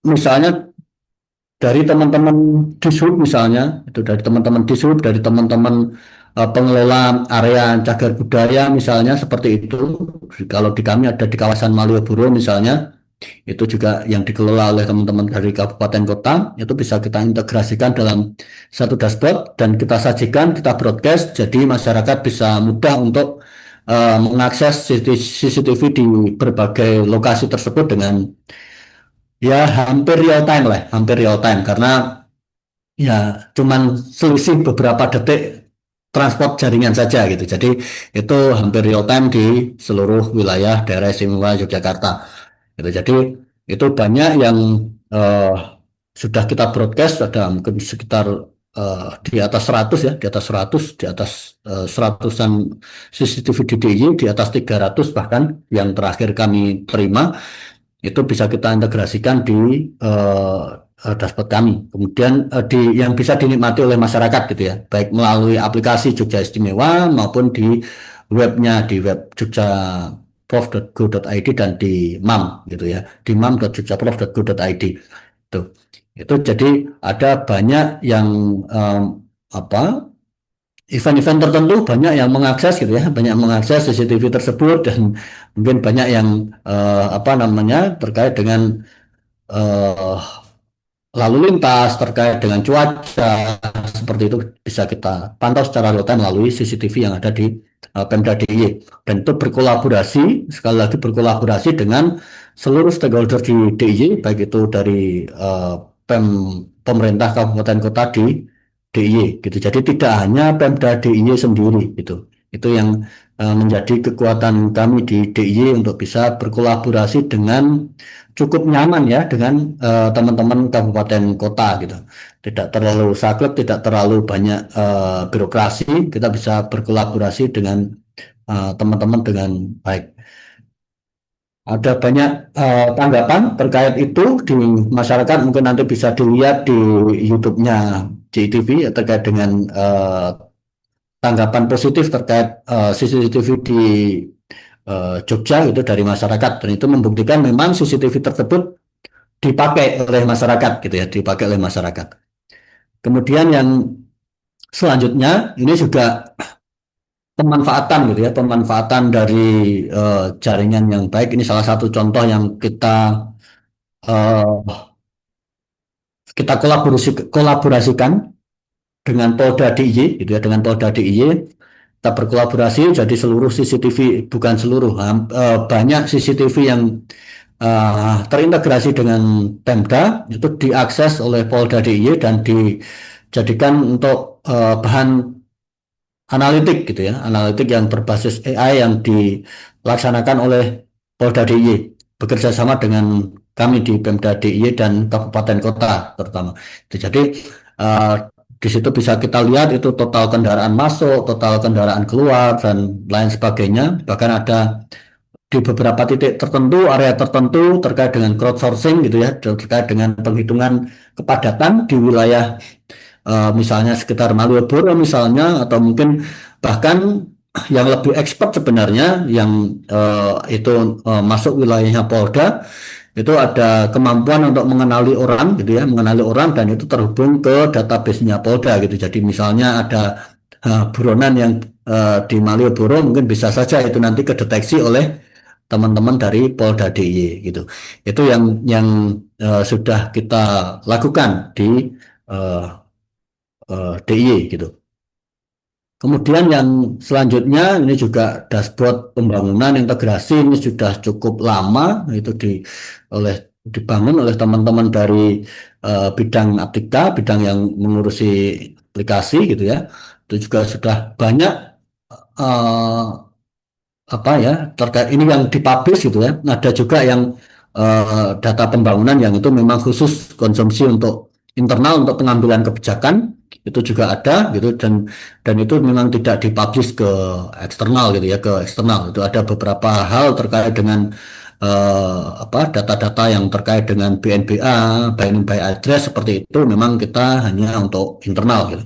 misalnya dari teman-teman Dishub, misalnya itu dari teman-teman Dishub, dari teman-teman pengelola area cagar budaya misalnya seperti itu. Kalau di kami ada di kawasan Malioboro misalnya, itu juga yang dikelola oleh teman-teman dari kabupaten kota, itu bisa kita integrasikan dalam satu dashboard dan kita sajikan, kita broadcast, jadi masyarakat bisa mudah untuk mengakses CCTV di berbagai lokasi tersebut dengan ya hampir real time lah, hampir real time, karena ya cuman selisih beberapa detik transport jaringan saja gitu. Jadi itu hampir real time di seluruh wilayah daerah istimewa Yogyakarta gitu. Jadi itu banyak yang sudah kita broadcast, ada mungkin sekitar di atas 100 ya, di atas 100, di atas seratusan CCTV di DIY, di atas 300 bahkan yang terakhir kami terima, itu bisa kita integrasikan di dashboard kami. Kemudian yang bisa dinikmati oleh masyarakat gitu ya, baik melalui aplikasi Jogja Istimewa maupun di webnya, di web Jogja jogjaprof.go.id dan di MAM gitu ya, di mam.jogjaprof.go.id. Itu jadi ada banyak yang apa event-event tertentu banyak yang mengakses gitu ya, banyak mengakses CCTV tersebut, dan mungkin banyak yang apa namanya terkait dengan eh, lalu lintas, terkait dengan cuaca seperti itu bisa kita pantau secara real time melalui CCTV yang ada di Pemda DIY, dan itu berkolaborasi, sekali lagi berkolaborasi dengan seluruh stakeholder di DIY, baik itu dari pemerintah kabupaten kota di DIY gitu. Jadi tidak hanya Pemda DIY sendiri gitu. Itu yang menjadi kekuatan kami di DIY untuk bisa berkolaborasi dengan cukup nyaman ya dengan teman-teman kabupaten kota gitu. Tidak terlalu saklek, tidak terlalu banyak birokrasi. Kita bisa berkolaborasi dengan teman-teman dengan baik. Ada banyak tanggapan terkait itu di masyarakat, mungkin nanti bisa dilihat di YouTube-nya JTV ya, terkait dengan tanggapan positif terkait CCTV di Jogja itu dari masyarakat, dan itu membuktikan memang CCTV tersebut dipakai oleh masyarakat gitu ya, dipakai oleh masyarakat. Kemudian yang selanjutnya ini juga pemanfaatan gitu ya, pemanfaatan dari jaringan yang baik. Ini salah satu contoh yang uh, kita kolaborasikan dengan Polda DIY gitu ya, dengan Polda DIY kita berkolaborasi, jadi seluruh CCTV, bukan seluruh, banyak CCTV yang terintegrasi dengan Pemda itu diakses oleh Polda DIY dan dijadikan untuk bahan analitik gitu ya, analitik yang berbasis AI yang dilaksanakan oleh Polda DIY bekerja sama dengan kami di Pemda DIY dan kabupaten kota terutama. Jadi eh, di situ bisa kita lihat itu total kendaraan masuk, total kendaraan keluar dan lain sebagainya. Bahkan ada di beberapa titik tertentu, area tertentu terkait dengan crowdsourcing gitu ya, terkait dengan penghitungan kepadatan di wilayah misalnya sekitar Malioboro misalnya, atau mungkin bahkan yang lebih expert sebenarnya yang itu masuk wilayahnya Polda, itu ada kemampuan untuk mengenali orang gitu ya, mengenali orang dan itu terhubung ke database-nya Polda gitu. Jadi misalnya ada buronan yang di Malioboro, mungkin bisa saja itu nanti kedeteksi oleh teman-teman dari Polda DIY gitu. Itu yang sudah kita lakukan di uh, DIY gitu. Kemudian yang selanjutnya ini juga dashboard pembangunan integrasi, ini sudah cukup lama itu dibangun oleh teman-teman dari bidang Aptika, bidang yang mengurusi aplikasi gitu ya. Itu juga sudah banyak eh, apa ya terkait ini yang dipublish gitu ya. Ada juga yang data pembangunan yang itu memang khusus konsumsi untuk internal untuk pengambilan kebijakan, itu juga ada gitu, dan itu memang tidak dipublish ke eksternal gitu ya, ke eksternal. Itu ada beberapa hal terkait dengan apa data-data yang terkait dengan BNBA, binding by address seperti itu memang kita hanya untuk internal gitu.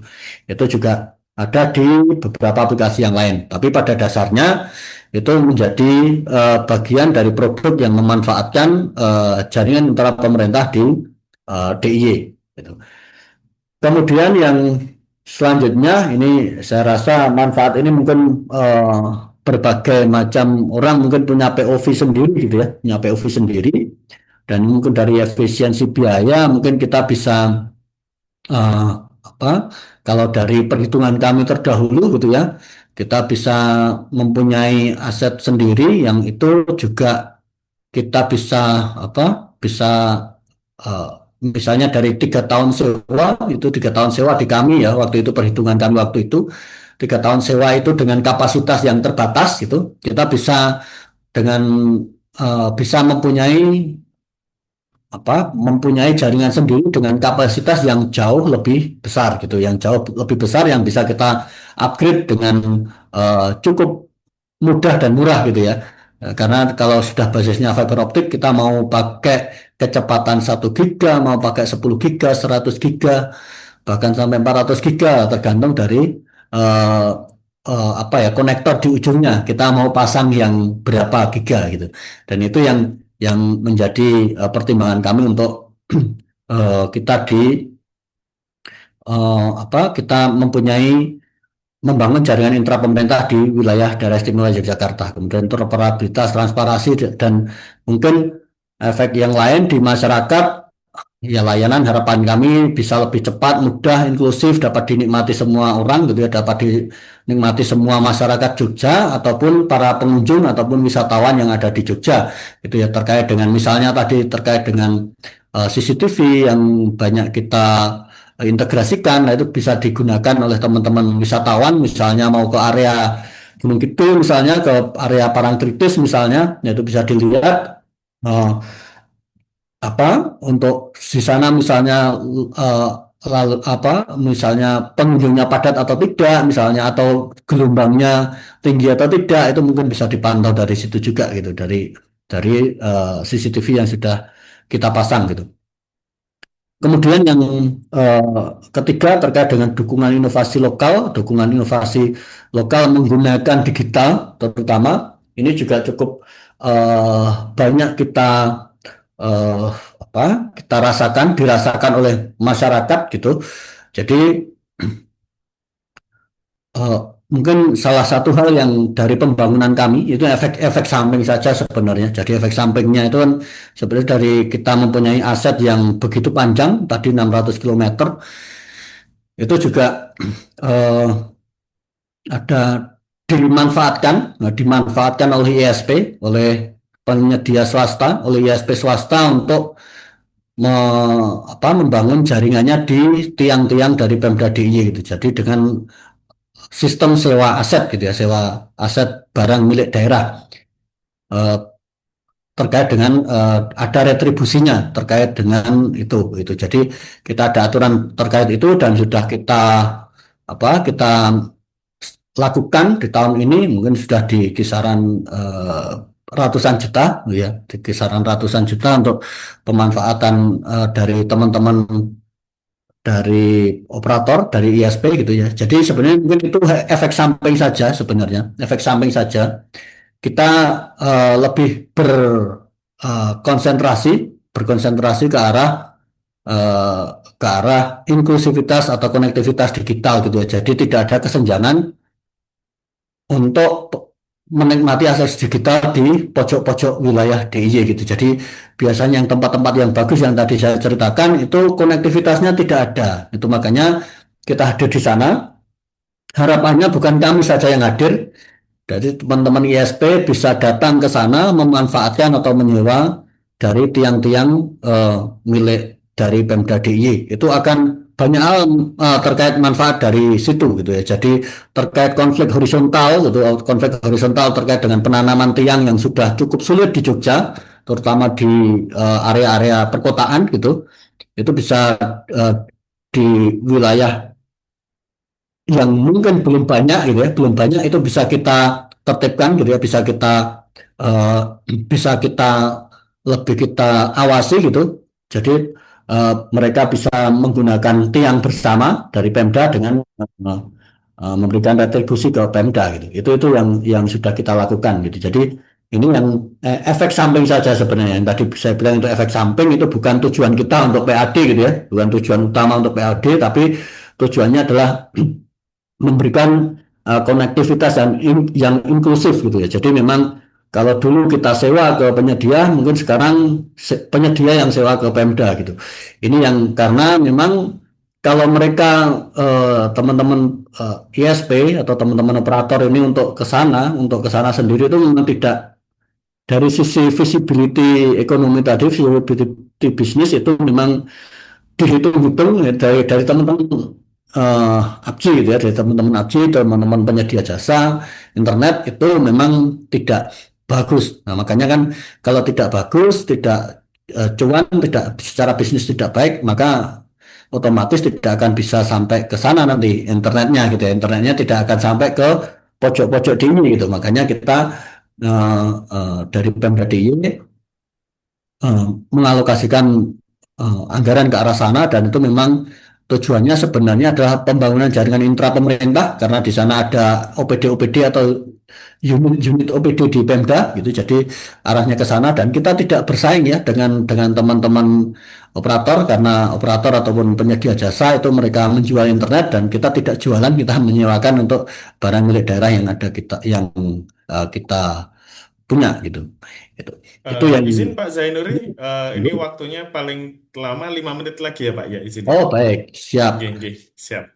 Itu juga ada di beberapa aplikasi yang lain. Tapi pada dasarnya itu menjadi bagian dari produk yang memanfaatkan jaringan antara pemerintah di DIY gitu. Kemudian yang selanjutnya ini saya rasa manfaat ini mungkin berbagai macam orang mungkin punya POV sendiri gitu ya, punya POV sendiri, dan mungkin dari efisiensi biaya mungkin kita bisa apa kalau dari perhitungan kami terdahulu gitu ya, kita bisa mempunyai aset sendiri yang itu juga kita bisa apa bisa eh, misalnya dari 3 tahun sewa, itu 3 tahun sewa di kami ya, waktu itu perhitungan kami waktu itu 3 tahun sewa itu dengan kapasitas yang terbatas gitu, kita bisa dengan bisa mempunyai jaringan sendiri dengan kapasitas yang jauh lebih besar gitu, yang jauh lebih besar yang bisa kita upgrade dengan cukup mudah dan murah gitu ya. Karena kalau sudah basisnya fiber optik, kita mau pakai kecepatan 1 giga, mau pakai 10 giga, 100 giga, bahkan sampai 400 giga tergantung dari eh, apa ya, konektor di ujungnya. Kita mau pasang yang berapa giga gitu. Dan itu yang menjadi pertimbangan kami untuk kita kita membangun jaringan intra pemerintah di wilayah daerah istimewa Yogyakarta. Kemudian interoperabilitas, transparansi, dan mungkin efek yang lain di masyarakat. Ya, layanan harapan kami bisa lebih cepat, mudah, inklusif, dapat dinikmati semua orang gitu ya, dapat dinikmati semua masyarakat Jogja ataupun para pengunjung ataupun wisatawan yang ada di Jogja. Itu ya, terkait dengan misalnya tadi terkait dengan CCTV yang banyak kita integrasikan. Nah, itu bisa digunakan oleh teman-teman wisatawan, misalnya mau ke area Gunung Kidul, misalnya ke area Parangtritis misalnya, ya itu bisa dilihat eh, untuk di sana misalnya eh, lalu misalnya pengunjungnya padat atau tidak, misalnya atau gelombangnya tinggi atau tidak, itu mungkin bisa dipantau dari situ juga gitu, dari CCTV yang sudah kita pasang gitu. Kemudian yang eh, ketiga terkait dengan dukungan inovasi lokal menggunakan digital terutama, ini juga cukup eh, banyak eh, kita dirasakan oleh masyarakat gitu. Jadi eh, mungkin salah satu hal yang dari pembangunan kami itu efek-efek samping saja sebenarnya. Jadi efek sampingnya itu kan sebenarnya dari kita mempunyai aset yang begitu panjang tadi 600 kilometer, itu juga eh, ada dimanfaatkan oleh ISP, oleh penyedia swasta, oleh ISP swasta untuk membangun jaringannya di tiang-tiang dari Pemda DIY gitu. Jadi dengan sistem sewa aset gitu ya, sewa aset barang milik daerah, eh, terkait dengan ada retribusinya terkait dengan itu. Jadi kita ada aturan terkait itu dan sudah kita lakukan di tahun ini, mungkin sudah di kisaran ratusan juta ya, di kisaran ratusan juta untuk pemanfaatan dari teman-teman dari operator, dari ISP gitu ya. Jadi sebenarnya mungkin itu efek samping saja sebenarnya, efek samping saja. Kita lebih berkonsentrasi berkonsentrasi eh, ke arah inklusivitas atau konektivitas digital gitu ya. Jadi tidak ada kesenjangan untuk menikmati akses digital di pojok-pojok wilayah DIY gitu. Jadi biasanya yang tempat-tempat yang bagus yang tadi saya ceritakan itu konektivitasnya tidak ada. Itu makanya kita hadir di sana. Harapannya bukan kami saja yang hadir, jadi teman-teman ISP bisa datang ke sana memanfaatkan atau menyewa dari tiang-tiang milik dari Pemda DIY. Itu akan banyak hal terkait manfaat dari situ gitu ya. Jadi terkait konflik horizontal terkait dengan penanaman tiang yang sudah cukup sulit di Jogja, terutama di area-area perkotaan gitu. Itu bisa di wilayah yang mungkin belum banyak gitu ya, belum banyak, itu bisa kita tertibkan gitu ya, eh, bisa kita lebih kita awasi gitu. Jadi mereka bisa menggunakan tiang bersama dari Pemda dengan memberikan retribusi ke Pemda gitu. Itu yang sudah kita lakukan gitu. Jadi ini yang efek samping saja sebenarnya. Yang tadi saya bilang itu efek samping, itu bukan tujuan kita untuk PAD gitu ya, bukan tujuan utama untuk PAD, tapi tujuannya adalah memberikan konektivitas yang inklusif gitu ya. Jadi memang kalau dulu kita sewa ke penyedia, mungkin sekarang penyedia yang sewa ke Pemda gitu. Ini yang karena memang kalau mereka teman-teman ISP atau teman-teman operator ini untuk ke sana sendiri itu memang tidak, dari sisi visibility ekonomi tadi, visibility bisnis itu memang dihitung-hitung ya, dari teman-teman ABCI gitu ya, dari teman-teman ABCI, teman-teman penyedia jasa internet itu memang tidak bagus. Nah, makanya kan kalau tidak bagus, tidak cuan, tidak secara bisnis tidak baik, maka otomatis tidak akan bisa sampai ke sana nanti internetnya gitu ya. Internetnya tidak akan sampai ke pojok-pojok DIY gitu. Makanya kita dari Pemda DIY mengalokasikan anggaran ke arah sana, dan itu memang tujuannya sebenarnya adalah pembangunan jaringan intra pemerintah karena di sana ada OPD-OPD atau unit OPD di Pemda gitu. Jadi arahnya ke sana dan kita tidak bersaing ya dengan teman-teman operator karena operator ataupun penyedia jasa itu mereka menjual internet dan kita tidak jualan, kita menyewakan untuk barang milik daerah yang ada kita punya gitu. Itu itu yang Izin Pak Zainuri, ini waktunya paling lama 5 menit lagi ya Pak ya izinkan. oh baik, siap. Nggih, nggih, siap.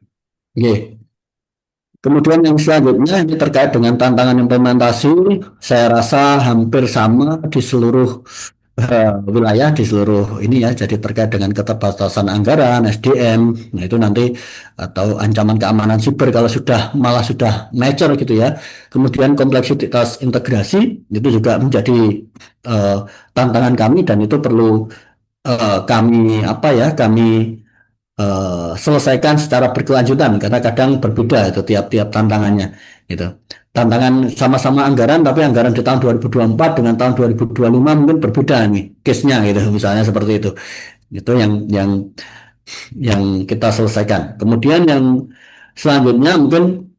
Oke. Kemudian yang selanjutnya ini terkait dengan tantangan implementasi, saya rasa hampir sama di seluruh wilayah, di seluruh ini ya. Jadi terkait dengan keterbatasan anggaran, SDM, nah itu nanti atau ancaman keamanan siber kalau sudah mature gitu ya. Kemudian kompleksitas integrasi itu juga menjadi eh, tantangan kami dan itu perlu kami apa ya kami selesaikan secara berkelanjutan karena kadang berbeda itu tiap-tiap tantangannya gitu. Tantangan sama-sama anggaran tapi anggaran di tahun 2024 dengan tahun 2025 mungkin berbeda nih case-nya gitu misalnya seperti itu. Itu yang kita selesaikan. Kemudian yang selanjutnya mungkin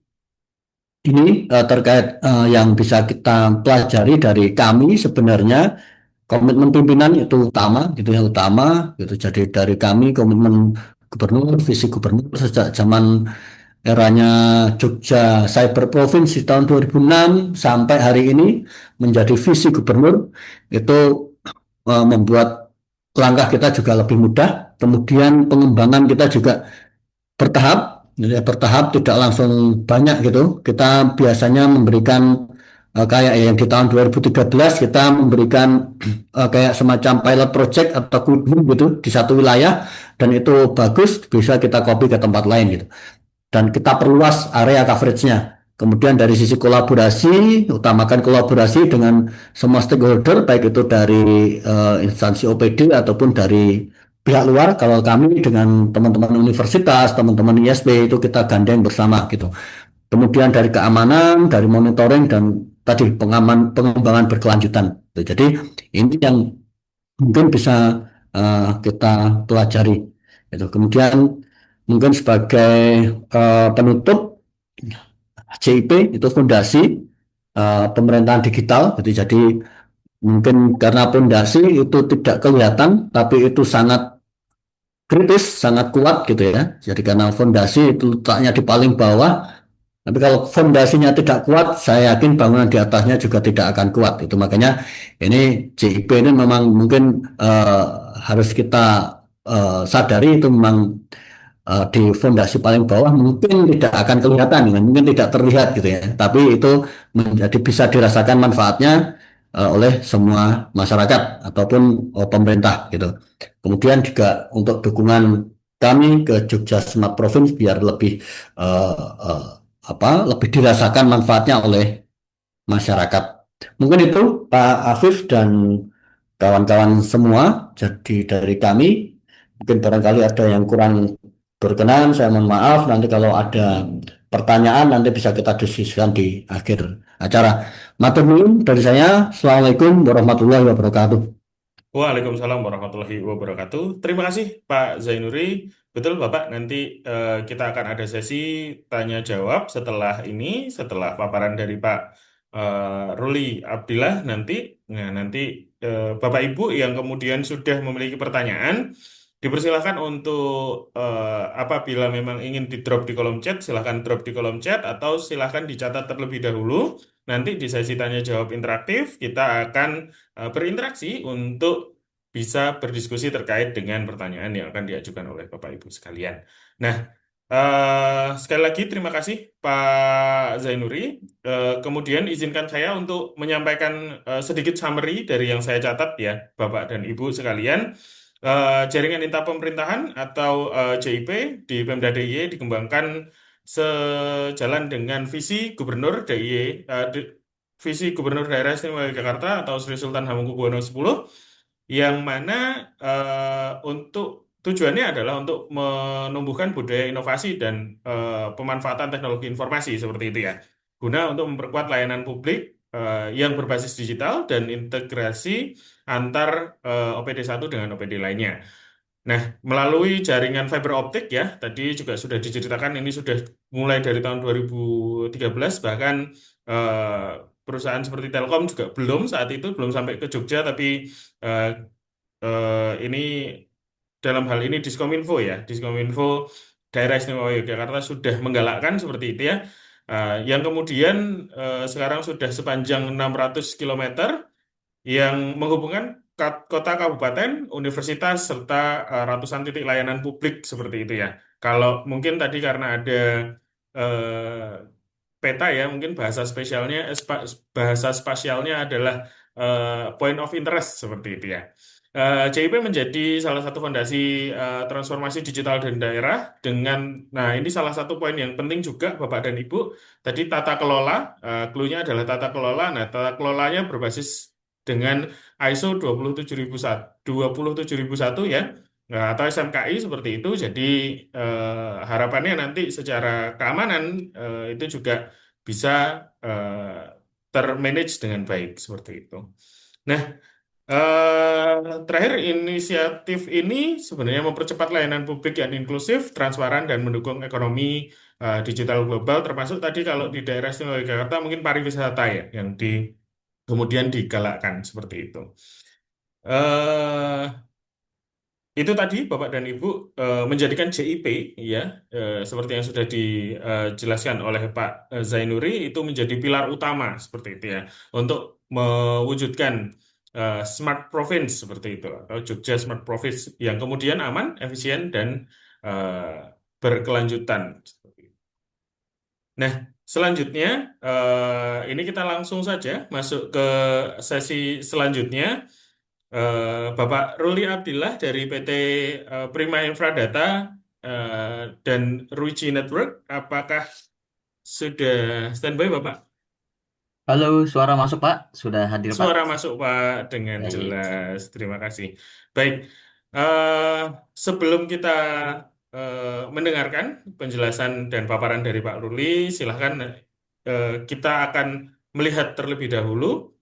ini terkait yang bisa kita pelajari dari kami sebenarnya komitmen pimpinan itu utama gitu ya utama gitu. Jadi dari kami komitmen gubernur, visi gubernur sejak zaman eranya Jogja Cyber Province tahun 2006 sampai hari ini menjadi visi gubernur itu membuat langkah kita juga lebih mudah. Kemudian pengembangan kita juga bertahap, jadi bertahap tidak langsung banyak gitu. Kita biasanya memberikan kayak yang di tahun 2013 kita memberikan kayak semacam pilot project atau kudu gitu di satu wilayah dan itu bagus bisa kita copy ke tempat lain gitu dan kita perluas area coveragenya. Kemudian dari sisi kolaborasi, utamakan kolaborasi dengan semua stakeholder, baik itu dari instansi OPD ataupun dari pihak luar. Kalau kami dengan teman-teman universitas, teman-teman ISP itu kita gandeng bersama gitu. Kemudian dari keamanan, dari monitoring dan tadi pengembangan berkelanjutan. Jadi ini yang mungkin bisa kita pelajari. Itu. Kemudian mungkin sebagai penutup CIP itu fondasi pemerintahan digital. Jadi mungkin karena fondasi itu tidak kelihatan, tapi itu sangat kritis, sangat kuat gitu ya. Jadi karena fondasi itu letaknya di paling bawah, tapi kalau fondasinya tidak kuat, saya yakin bangunan di atasnya juga tidak akan kuat. Itu makanya ini CIP ini memang mungkin harus kita sadari itu memang di fondasi paling bawah mungkin tidak akan kelihatan, mungkin tidak terlihat gitu ya. Tapi itu menjadi bisa dirasakan manfaatnya oleh semua masyarakat ataupun pemerintah gitu. Kemudian juga untuk dukungan kami ke Jogja Smart Province biar lebih uh, lebih dirasakan manfaatnya oleh masyarakat. Mungkin itu Pak Afif dan kawan-kawan semua. Jadi dari kami mungkin barangkali ada yang kurang berkenan, saya mohon maaf. Nanti kalau ada pertanyaan nanti bisa kita diskusikan di akhir acara. Matur nuwun dari saya. Assalamualaikum warahmatullahi wabarakatuh. Waalaikumsalam warahmatullahi wabarakatuh. Terima kasih Pak Zainuri. Betul Bapak, nanti kita akan ada sesi tanya jawab setelah ini, setelah paparan dari Pak Ruli Abdillah nanti. Nah, nanti Bapak Ibu yang kemudian sudah memiliki pertanyaan, dipersilahkan untuk apabila memang ingin di drop di kolom chat, silahkan drop di kolom chat atau silahkan dicatat terlebih dahulu. Nanti di sesi tanya jawab interaktif kita akan berinteraksi untuk bisa berdiskusi terkait dengan pertanyaan yang akan diajukan oleh Bapak Ibu sekalian. Nah, sekali lagi terima kasih Pak Zainuri. Kemudian izinkan saya untuk menyampaikan sedikit summary dari yang saya catat ya, Bapak dan Ibu sekalian. Jaringan Inta Pemerintahan atau JIP di Pemda DIY dikembangkan sejalan dengan visi Gubernur DIY, visi Gubernur Daerah Istimewa Yogyakarta atau Sri Sultan Hamengkubuwono X, yang mana untuk tujuannya adalah untuk menumbuhkan budaya inovasi dan pemanfaatan teknologi informasi seperti itu ya, guna untuk memperkuat layanan publik yang berbasis digital dan integrasi antar OPD 1 dengan OPD lainnya. Nah, melalui jaringan fiber optik ya, tadi juga sudah diceritakan ini sudah mulai dari tahun 2013, bahkan perusahaan seperti Telkom juga belum saat itu, belum sampai ke Jogja, tapi eh, ini dalam hal ini Diskominfo ya, Diskominfo Daerah Istimewa Yogyakarta sudah menggalakkan seperti itu ya. Yang kemudian sekarang sudah sepanjang 600 kilometer yang menghubungkan kota kabupaten, universitas, serta ratusan titik layanan publik seperti itu ya. Kalau mungkin tadi karena ada eh, peta ya, mungkin bahasa spesialnya, bahasa spasialnya adalah point of interest seperti itu ya. CIP menjadi salah satu fondasi transformasi digital dan daerah dengan, nah ini salah satu poin yang penting juga Bapak dan Ibu, tadi tata kelola, clue-nya adalah tata kelola, nah tata kelolanya berbasis dengan ISO 27001 ya, nah, atau SMKI seperti itu, jadi harapannya nanti secara keamanan itu juga bisa termanage dengan baik seperti itu. Nah, terakhir, inisiatif ini sebenarnya mempercepat layanan publik yang inklusif, transparan, dan mendukung ekonomi digital global, termasuk tadi kalau di daerah istimewa Yogyakarta mungkin pariwisata ya, yang kemudian digalakkan seperti itu. Eh, itu tadi Bapak dan Ibu menjadikan JIP ya, seperti yang sudah dijelaskan oleh Pak Zainuri, itu menjadi pilar utama seperti itu ya untuk mewujudkan Smart Province seperti itu, atau Jogja Smart Province yang kemudian aman, efisien, dan berkelanjutan. Nah, selanjutnya ini kita langsung saja masuk ke sesi selanjutnya. Bapak Ruli Abdillah dari PT Prima Infradata dan Ruiji Network, apakah sudah standby Bapak? Halo, suara masuk Pak. Sudah hadir Pak. Suara masuk Pak dengan Baik. jelas. Terima kasih. Baik, eh, sebelum kita mendengarkan penjelasan dan paparan dari Pak Ruli, silahkan kita akan melihat terlebih dahulu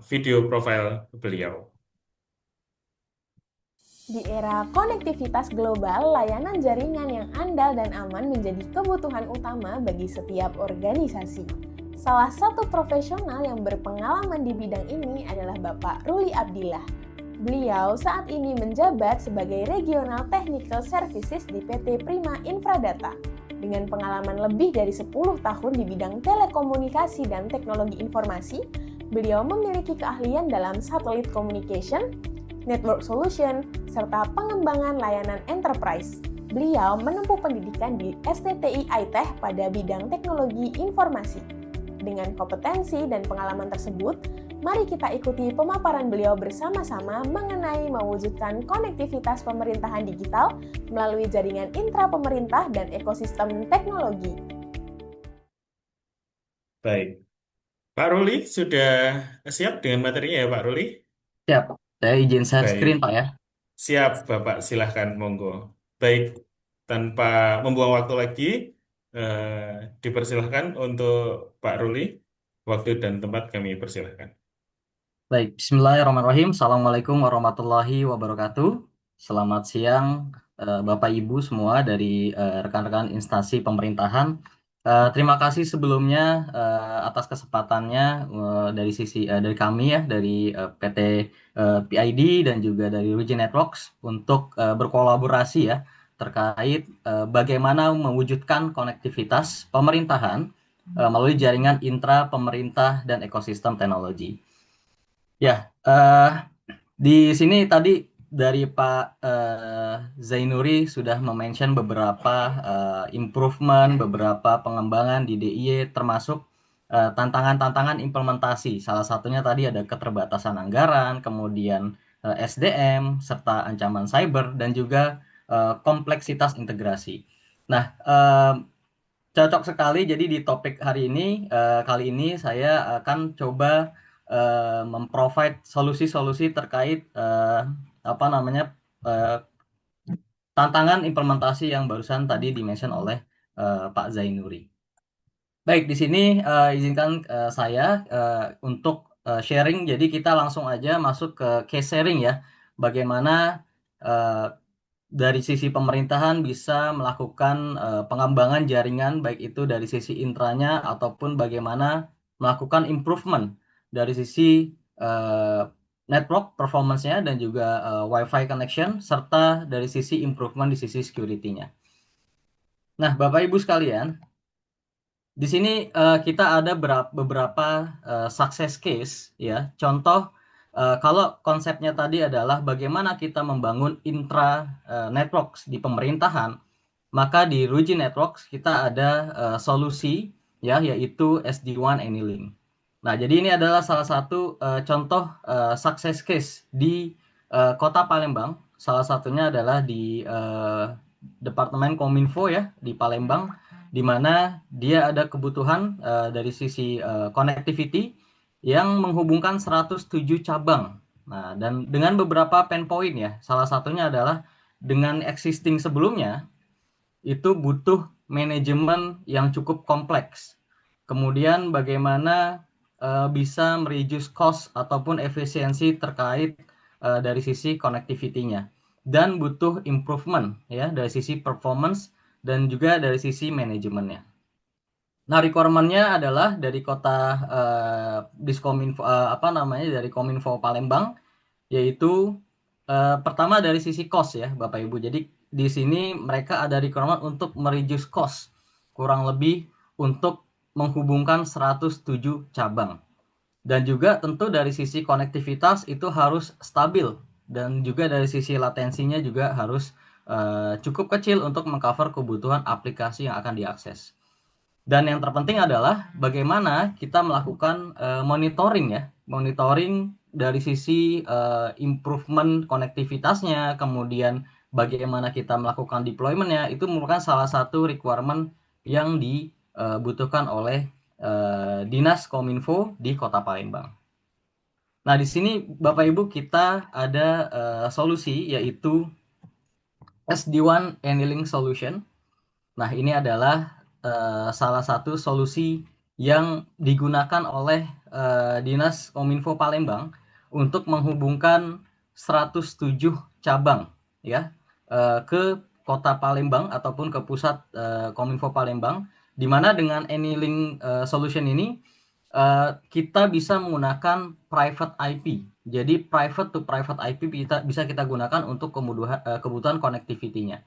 video profil beliau. Di era konektivitas global, layanan jaringan yang andal dan aman menjadi kebutuhan utama bagi setiap organisasi. Salah satu profesional yang berpengalaman di bidang ini adalah Bapak Ruli Abdillah. Beliau saat ini menjabat sebagai Regional Technical Services di PT Prima Infradata. Dengan pengalaman lebih dari 10 tahun di bidang telekomunikasi dan teknologi informasi, beliau memiliki keahlian dalam satellite communication, network solution, serta pengembangan layanan enterprise. Beliau menempuh pendidikan di STTI ITEH pada bidang teknologi informasi. Dengan kompetensi dan pengalaman tersebut, mari kita ikuti pemaparan beliau bersama-sama mengenai mewujudkan konektivitas pemerintahan digital melalui jaringan intra-pemerintah dan ekosistem teknologi. Baik, Pak Ruli sudah siap dengan materinya ya Pak Ruli? Siap. Saya izin share Baik, screen Pak ya. siap Bapak, silahkan monggo. Baik, tanpa membuang waktu lagi, dipersilahkan untuk Pak Ruli, waktu dan tempat kami persilahkan. Baik, Bismillahirrahmanirrahim. Assalamualaikum warahmatullahi wabarakatuh. Selamat siang Bapak Ibu semua dari rekan-rekan instansi pemerintahan. Terima kasih sebelumnya atas kesempatannya dari kami ya, dari PT PID dan juga dari Ruiji Networks untuk berkolaborasi ya terkait bagaimana mewujudkan konektivitas pemerintahan melalui jaringan intra pemerintah dan ekosistem teknologi. Ya, di sini tadi dari Pak Zainuri sudah mention beberapa improvement, beberapa pengembangan di DIY, termasuk tantangan-tantangan implementasi. Salah satunya tadi ada keterbatasan anggaran, kemudian SDM, serta ancaman cyber, dan juga kompleksitas integrasi. Nah, cocok sekali. Jadi di topik hari ini, kali ini saya akan coba memprovide solusi-solusi terkait tantangan implementasi yang barusan tadi dimention oleh Pak Zainuri. Baik, di sini izinkan saya untuk sharing. Jadi kita langsung aja masuk ke case sharing ya. Bagaimana dari sisi pemerintahan bisa melakukan pengembangan jaringan, baik itu dari sisi intranya ataupun bagaimana melakukan improvement dari sisi network performance-nya dan juga Wi-Fi connection, serta dari sisi improvement di sisi security-nya. Nah, Bapak Ibu sekalian, di sini kita ada beberapa success case ya. Contoh kalau konsepnya tadi adalah bagaimana kita membangun intra networks di pemerintahan, maka di Ruji Networks kita ada solusi ya, yaitu SD-WAN Annealing. Nah, jadi ini adalah salah satu contoh success case di Kota Palembang. Salah satunya adalah di Departemen Kominfo ya di Palembang, di mana dia ada kebutuhan dari sisi connectivity yang menghubungkan 107 cabang. Nah, dan dengan beberapa pain point ya. Salah satunya adalah dengan existing sebelumnya itu butuh manajemen yang cukup kompleks. Kemudian bagaimana bisa mereduce cost ataupun efisiensi terkait dari sisi connectivity-nya. Dan butuh improvement ya dari sisi performance dan juga dari sisi manajemennya. Nah, requirement-nya adalah dari kota Diskominfo dari Kominfo Palembang, yaitu pertama dari sisi cost ya Bapak Ibu. Jadi di sini mereka ada requirement untuk mereduce cost kurang lebih untuk menghubungkan 107 cabang. Dan juga tentu dari sisi konektivitas itu harus stabil dan juga dari sisi latensinya juga harus cukup kecil untuk mengcover kebutuhan aplikasi yang akan diakses. Dan yang terpenting adalah bagaimana kita melakukan monitoring ya, monitoring dari sisi improvement konektivitasnya, kemudian bagaimana kita melakukan deployment-nya, itu merupakan salah satu requirement yang dibutuhkan oleh Dinas Kominfo di Kota Palembang. Nah, di sini Bapak Ibu kita ada solusi yaitu SD-WAN Annealing Solution. Nah, ini adalah salah satu solusi yang digunakan oleh Dinas Kominfo Palembang untuk menghubungkan 107 cabang ya ke Kota Palembang ataupun ke pusat Kominfo Palembang, di mana dengan Annealing solution ini kita bisa menggunakan private IP. Jadi private to private IP bisa kita gunakan untuk kebutuhan connectivity-nya.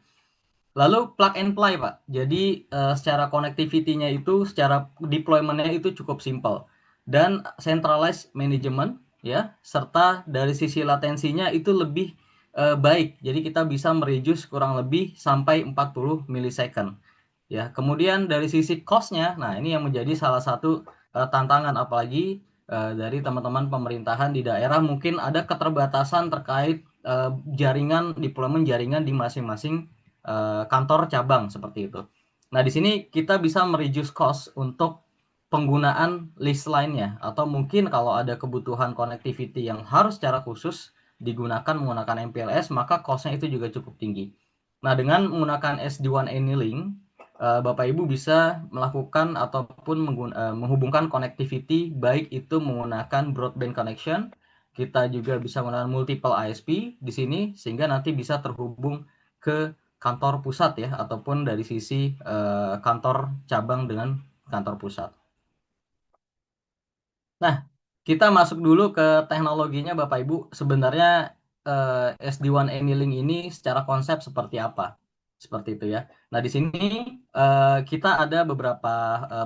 Lalu plug and play Pak. Jadi secara connectivity-nya itu, secara deployment-nya itu cukup simple. Dan centralized management ya, serta dari sisi latensinya itu lebih baik. Jadi kita bisa mereduce kurang lebih sampai 40 millisecond. Ya, kemudian dari sisi cost-nya, nah ini yang menjadi salah satu tantangan, apalagi dari teman-teman pemerintahan di daerah mungkin ada keterbatasan terkait jaringan deployment jaringan di masing-masing kantor cabang seperti itu. Nah, di sini kita bisa mereduce cost untuk penggunaan list lainnya, atau mungkin kalau ada kebutuhan connectivity yang harus secara khusus digunakan menggunakan MPLS, maka cost-nya itu juga cukup tinggi. Nah, dengan menggunakan SD-WAN Annealing, Bapak Ibu bisa melakukan ataupun menghubungkan connectivity, baik itu menggunakan broadband connection, kita juga bisa menggunakan multiple ISP di sini, sehingga nanti bisa terhubung ke kantor pusat ya, ataupun dari sisi kantor cabang dengan kantor pusat. Nah, kita masuk dulu ke teknologinya Bapak Ibu. Sebenarnya SD-WAN Annealing ini secara konsep seperti apa? Seperti itu ya. Nah, di sini kita ada beberapa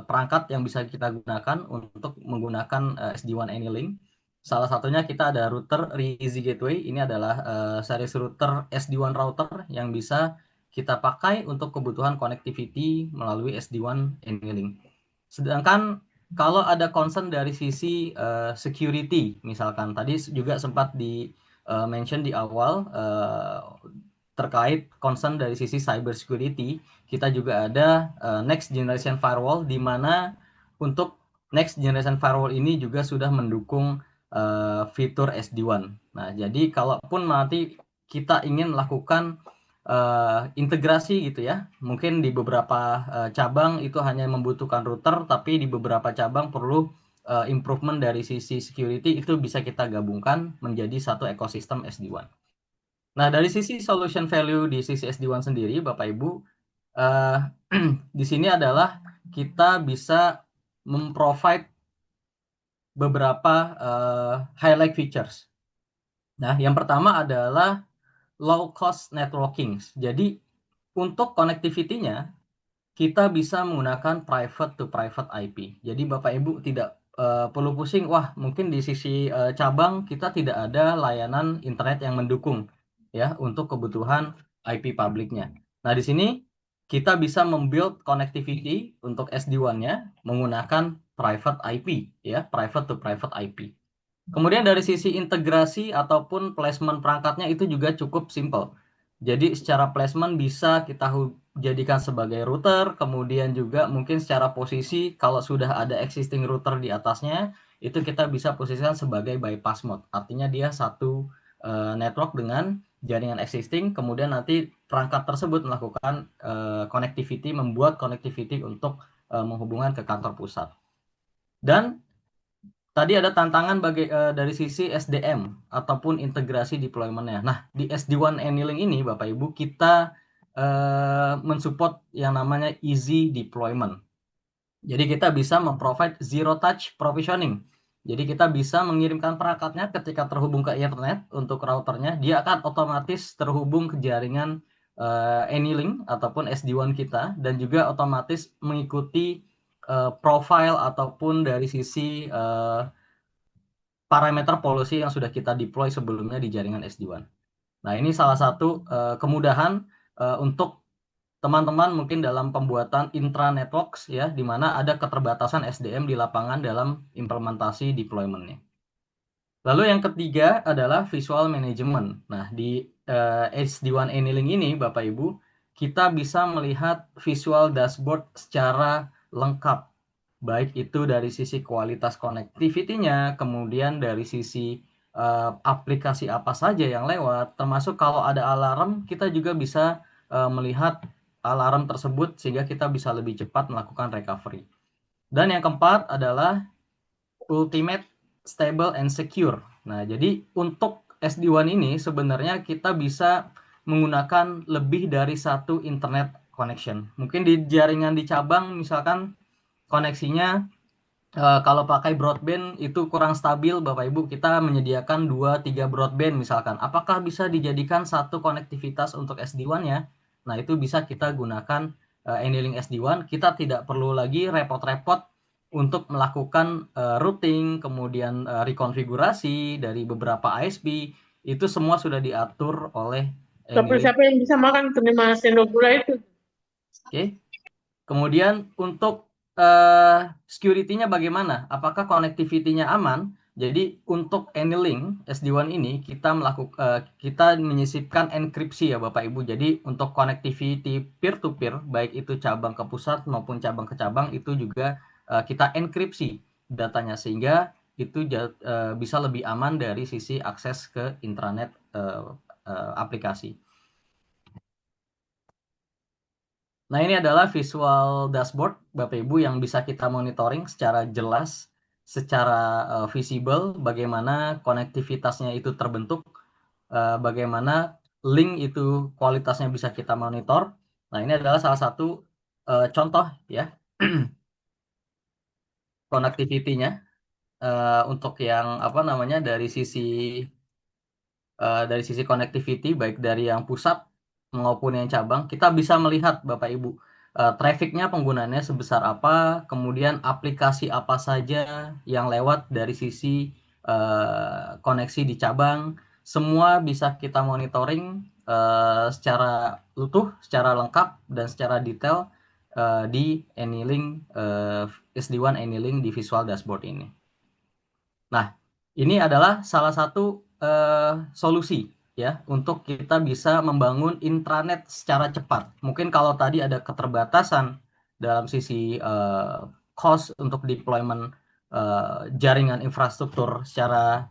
perangkat yang bisa kita gunakan untuk menggunakan SD-WAN Annealing. Salah satunya kita ada router Easy Gateway. Ini adalah series router SD-WAN router yang bisa kita pakai untuk kebutuhan connectivity melalui SD-WAN Annealing. Sedangkan kalau ada concern dari sisi security, misalkan tadi juga sempat di mention di awal terkait concern dari sisi cyber security, kita juga ada next generation firewall, di mana untuk next generation firewall ini juga sudah mendukung fitur SD-WAN. Nah, jadi kalaupun nanti kita ingin melakukan integrasi gitu ya, mungkin di beberapa cabang itu hanya membutuhkan router, tapi di beberapa cabang perlu improvement dari sisi security, itu bisa kita gabungkan menjadi satu ekosistem SD-WAN. Nah, dari sisi solution value di sisi SD-WAN sendiri, Bapak Ibu, eh, di sini adalah kita bisa memprovide beberapa highlight features. Nah, yang pertama adalah low cost networking. Jadi, untuk connectivity-nya, kita bisa menggunakan private to private IP. Jadi Bapak Ibu tidak perlu pusing, wah mungkin di sisi cabang kita tidak ada layanan internet yang mendukung ya untuk kebutuhan IP publiknya. Nah, di sini kita bisa membuild connectivity untuk SD-WAN-nya menggunakan private IP ya, private to private IP. Kemudian dari sisi integrasi ataupun placement perangkatnya itu juga cukup simple. Jadi secara placement bisa kita jadikan sebagai router, kemudian juga mungkin secara posisi kalau sudah ada existing router di atasnya, itu kita bisa posisikan sebagai bypass mode. Artinya dia satu network dengan jaringan existing, kemudian nanti perangkat tersebut melakukan connectivity, membuat connectivity untuk menghubungkan ke kantor pusat. Dan tadi ada tantangan dari sisi SDM ataupun integrasi deployment-nya. Nah, di SD-WAN Annealing ini, Bapak Ibu, kita mensupport yang namanya easy deployment. Jadi kita bisa memprovide zero touch provisioning. Jadi kita bisa mengirimkan perangkatnya ketika terhubung ke internet untuk routernya, dia akan otomatis terhubung ke jaringan annealing ataupun SD-WAN kita, dan juga otomatis mengikuti profile ataupun dari sisi parameter policy yang sudah kita deploy sebelumnya di jaringan SD-WAN. Nah, ini salah satu kemudahan untuk teman-teman mungkin dalam pembuatan intra-networks ya, di mana ada keterbatasan SDM di lapangan dalam implementasi deployment-nya. Lalu yang ketiga adalah visual management. Nah, di SD-WAN Annealing ini, Bapak Ibu, kita bisa melihat visual dashboard secara lengkap. Baik itu dari sisi kualitas connectivity-nya, kemudian dari sisi aplikasi apa saja yang lewat, termasuk kalau ada alarm, kita juga bisa melihat alarm tersebut sehingga kita bisa lebih cepat melakukan recovery. Dan yang keempat adalah ultimate, stable, and secure. Nah, jadi untuk SD-WAN ini sebenarnya kita bisa menggunakan lebih dari satu internet connection. Mungkin di jaringan di cabang misalkan koneksinya kalau pakai broadband itu kurang stabil, Bapak Ibu, kita menyediakan 2-3 broadband misalkan. Apakah bisa dijadikan satu konektivitas untuk SD-WAN-nya? Nah, itu bisa kita gunakan annealing SD-WAN. Kita tidak perlu lagi repot-repot untuk melakukan routing, kemudian rekonfigurasi dari beberapa ISP. Itu semua sudah diatur oleh Tapi annealing. siapa yang bisa makan 5 sendok gula itu? Oke. Kemudian untuk security-nya bagaimana? Apakah connectivity-nya aman? Jadi untuk annealing SD-WAN ini kita menyisipkan enkripsi ya Bapak Ibu. Jadi untuk connectivity peer to peer, baik itu cabang ke pusat maupun cabang ke cabang, itu juga kita enkripsi datanya sehingga itu bisa lebih aman dari sisi akses ke intranet aplikasi. Nah, ini adalah visual dashboard Bapak Ibu yang bisa kita monitoring secara jelas, secara visible, bagaimana konektivitasnya itu terbentuk, bagaimana link itu kualitasnya bisa kita monitor. Nah, ini adalah salah satu contoh ya konektivitinya untuk yang dari sisi connectivity, baik dari yang pusat maupun yang cabang, kita bisa melihat Bapak Ibu trafficnya penggunaannya sebesar apa, kemudian aplikasi apa saja yang lewat dari sisi koneksi di cabang, semua bisa kita monitoring secara utuh, secara lengkap dan secara detail di annealing SD-WAN annealing di visual dashboard ini. Nah, ini adalah salah satu solusi ya untuk kita bisa membangun intranet secara cepat. Mungkin kalau tadi ada keterbatasan dalam sisi cost untuk deployment jaringan infrastruktur secara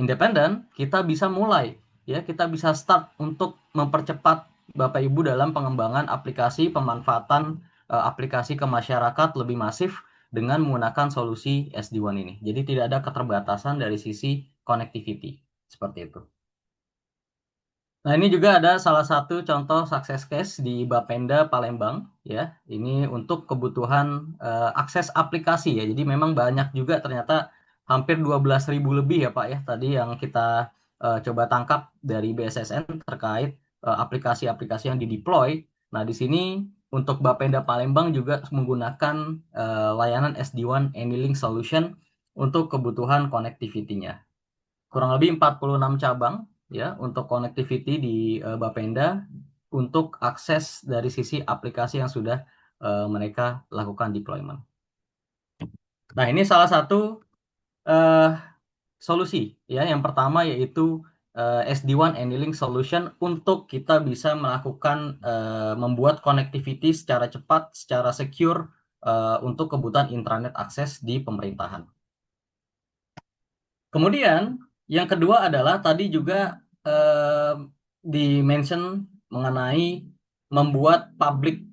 independen, kita bisa mulai ya, kita bisa start untuk mempercepat Bapak Ibu dalam pengembangan aplikasi, pemanfaatan aplikasi ke masyarakat lebih masif dengan menggunakan solusi SD-WAN ini. Jadi tidak ada keterbatasan dari sisi connectivity. Seperti itu. Nah, ini juga ada salah satu contoh success case di Bapenda Palembang ya. Ini untuk kebutuhan akses aplikasi ya. Jadi memang banyak juga ternyata hampir 12.000 lebih ya Pak ya tadi yang kita coba tangkap dari BSSN terkait aplikasi-aplikasi yang dideploy. Nah, di sini untuk Bapenda Palembang juga menggunakan layanan SD-WAN Annealing Solution untuk kebutuhan connectivity-nya. Kurang lebih 46 cabang ya untuk connectivity di Bapenda untuk akses dari sisi aplikasi yang sudah mereka lakukan deployment. Nah, ini salah satu solusi ya. Yang pertama yaitu SD-WAN Annealing Solution untuk kita bisa melakukan membuat connectivity secara cepat, secara secure untuk kebutuhan intranet akses di pemerintahan. Kemudian yang kedua adalah tadi juga di-mention mengenai membuat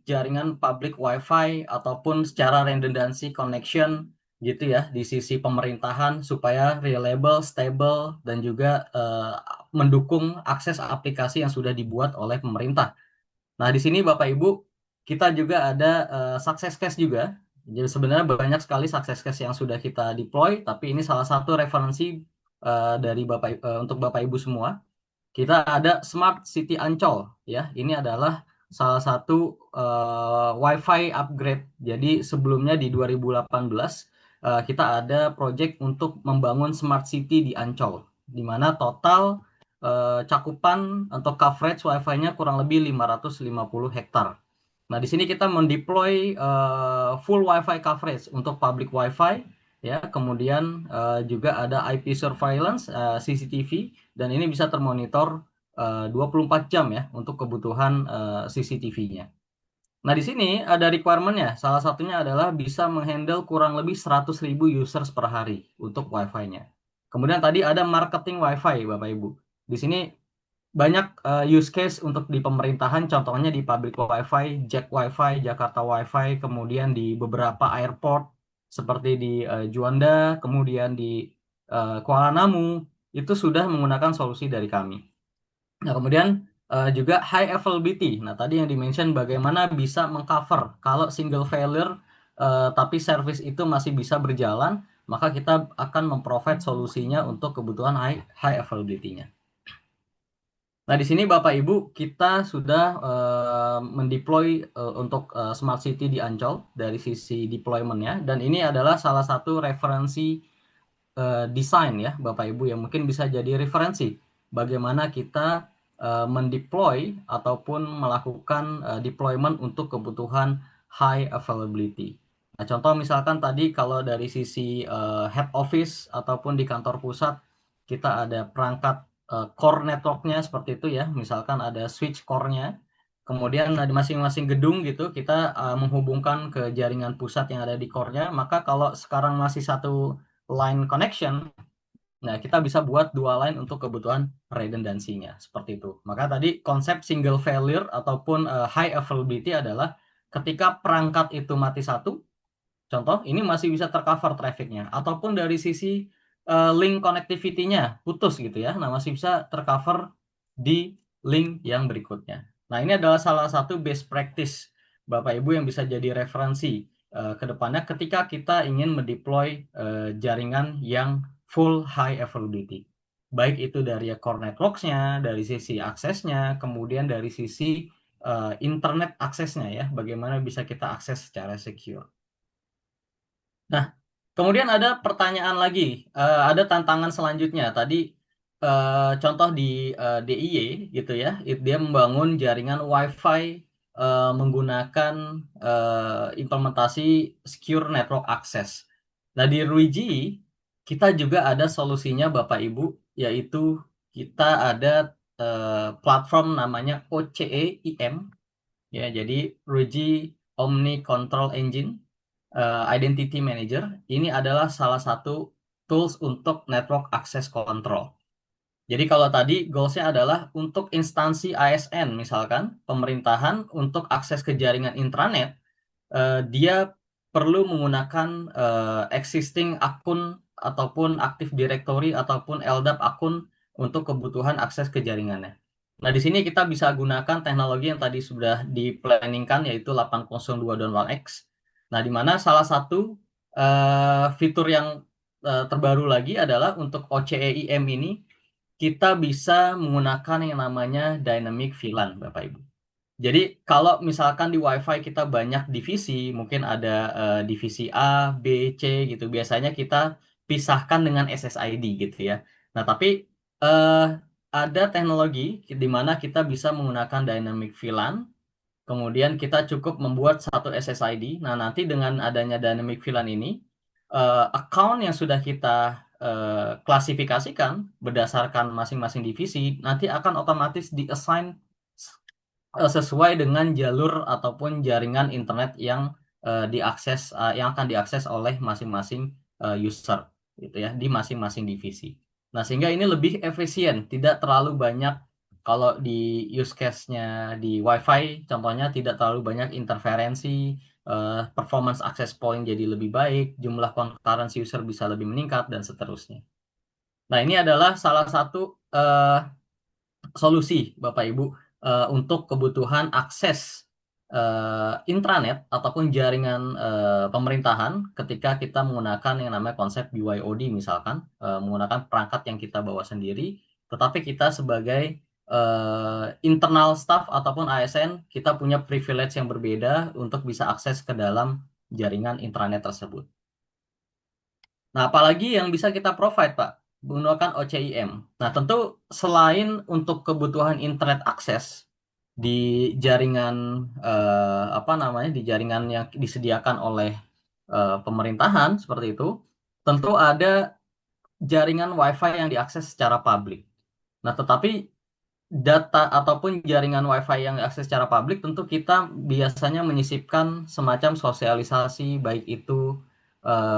jaringan public wifi ataupun secara redundancy connection gitu ya di sisi pemerintahan supaya reliable, stable dan juga mendukung akses aplikasi yang sudah dibuat oleh pemerintah. Nah, di sini Bapak Ibu kita juga ada success case juga. Jadi sebenarnya banyak sekali success case yang sudah kita deploy, tapi ini salah satu referensi dari untuk Bapak Ibu semua. Kita ada Smart City Ancol ya. Ini adalah salah satu Wi-Fi upgrade. Jadi sebelumnya di 2018 kita ada project untuk membangun Smart City di Ancol, di mana total cakupan atau coverage Wi-Fi-nya kurang lebih 550 hektar. Nah, di sini kita mendeploy full Wi-Fi coverage untuk public Wi-Fi ya. Kemudian juga ada IP surveillance CCTV dan ini bisa termonitor 24 jam ya untuk kebutuhan CCTV-nya. Nah, di sini ada requirement-nya. Salah satunya adalah bisa menghandle kurang lebih 100.000 users per hari untuk Wi-Fi-nya. Kemudian tadi ada marketing Wi-Fi, Bapak Ibu. Di sini banyak use case untuk di pemerintahan, contohnya di public Wi-Fi, Jack Wi-Fi, Jakarta Wi-Fi, kemudian di beberapa airport seperti di Juanda, kemudian di Kuala Namu, itu sudah menggunakan solusi dari kami. Nah, kemudian juga high availability. Nah, tadi yang dimention bagaimana bisa mengcover kalau single failure tapi service itu masih bisa berjalan, maka kita akan memprovide solusinya untuk kebutuhan high availability-nya. Nah, di sini Bapak Ibu kita sudah mendeploy untuk Smart City di Ancol dari sisi deployment-nya, dan ini adalah salah satu referensi desain ya Bapak Ibu yang mungkin bisa jadi referensi bagaimana kita mendeploy ataupun melakukan deployment untuk kebutuhan high availability. Nah, contoh misalkan tadi kalau dari sisi head office ataupun di kantor pusat kita ada perangkat core network-nya seperti itu ya, misalkan ada switch core-nya, kemudian di masing-masing gedung gitu kita menghubungkan ke jaringan pusat yang ada di core-nya, maka kalau sekarang masih satu line connection, nah kita bisa buat dua line untuk kebutuhan redundansinya seperti itu. Maka tadi konsep single failure ataupun high availability adalah ketika perangkat itu mati satu, contoh ini masih bisa tercover trafficnya, ataupun dari sisi link connectivity-nya putus gitu ya, nah masih bisa tercover di link yang berikutnya. Nah, ini adalah salah satu best practice Bapak Ibu yang bisa jadi referensi ke depannya ketika kita ingin mendeploy jaringan yang full high availability. Baik itu dari core networks-nya, dari sisi aksesnya, kemudian dari sisi internet aksesnya ya, bagaimana bisa kita akses secara secure. Nah, kemudian ada pertanyaan lagi, ada tantangan selanjutnya. Tadi contoh di DIY gitu ya, dia membangun jaringan Wi-Fi menggunakan implementasi secure network access. Nah, di Ruiji kita juga ada solusinya Bapak Ibu, yaitu kita ada platform namanya OCE-IM ya. Jadi Ruiji Omni Control Engine Identity Manager ini adalah salah satu tools untuk network access control. Jadi kalau tadi goals-nya adalah untuk instansi ASN misalkan pemerintahan untuk akses ke jaringan intranet, dia perlu menggunakan existing akun ataupun Active Directory ataupun LDAP akun untuk kebutuhan akses ke jaringannya. Nah, di sini kita bisa gunakan teknologi yang tadi sudah di-planningkan, yaitu 802.1x. Nah, di mana salah satu fitur yang terbaru lagi adalah untuk OCEIM ini, kita bisa menggunakan yang namanya Dynamic VLAN, Bapak Ibu. Jadi, kalau misalkan di WiFi kita banyak divisi, mungkin ada divisi A, B, C gitu. Biasanya kita pisahkan dengan SSID gitu ya. Nah, tapi eh, ada teknologi di mana kita bisa menggunakan Dynamic VLAN, kemudian kita cukup membuat satu SSID. Nah, nanti dengan adanya Dynamic VLAN ini, account yang sudah kita klasifikasikan berdasarkan masing-masing divisi, nanti akan otomatis di-assign sesuai dengan jalur ataupun jaringan internet yang yang akan diakses oleh masing-masing user gitu ya di masing-masing divisi. Nah, sehingga ini lebih efisien, tidak terlalu banyak kalau di use case-nya di WiFi contohnya tidak terlalu banyak interferensi, performance access point jadi lebih baik, jumlah concurrency user bisa lebih meningkat dan seterusnya. Nah, ini adalah salah satu solusi Bapak Ibu untuk kebutuhan akses intranet ataupun jaringan pemerintahan ketika kita menggunakan yang namanya konsep BYOD misalkan, menggunakan perangkat yang kita bawa sendiri, tetapi kita sebagai internal staff ataupun ASN, kita punya privilege yang berbeda untuk bisa akses ke dalam jaringan intranet tersebut. Nah, apalagi yang bisa kita provide, Pak? Menggunakan OCIM. Nah, tentu selain untuk kebutuhan internet akses di jaringan di jaringan yang disediakan oleh pemerintahan seperti itu, tentu ada jaringan WiFi yang diakses secara publik. Nah, tetapi data ataupun jaringan WiFi yang diakses secara publik tentu kita biasanya menyisipkan semacam sosialisasi, baik itu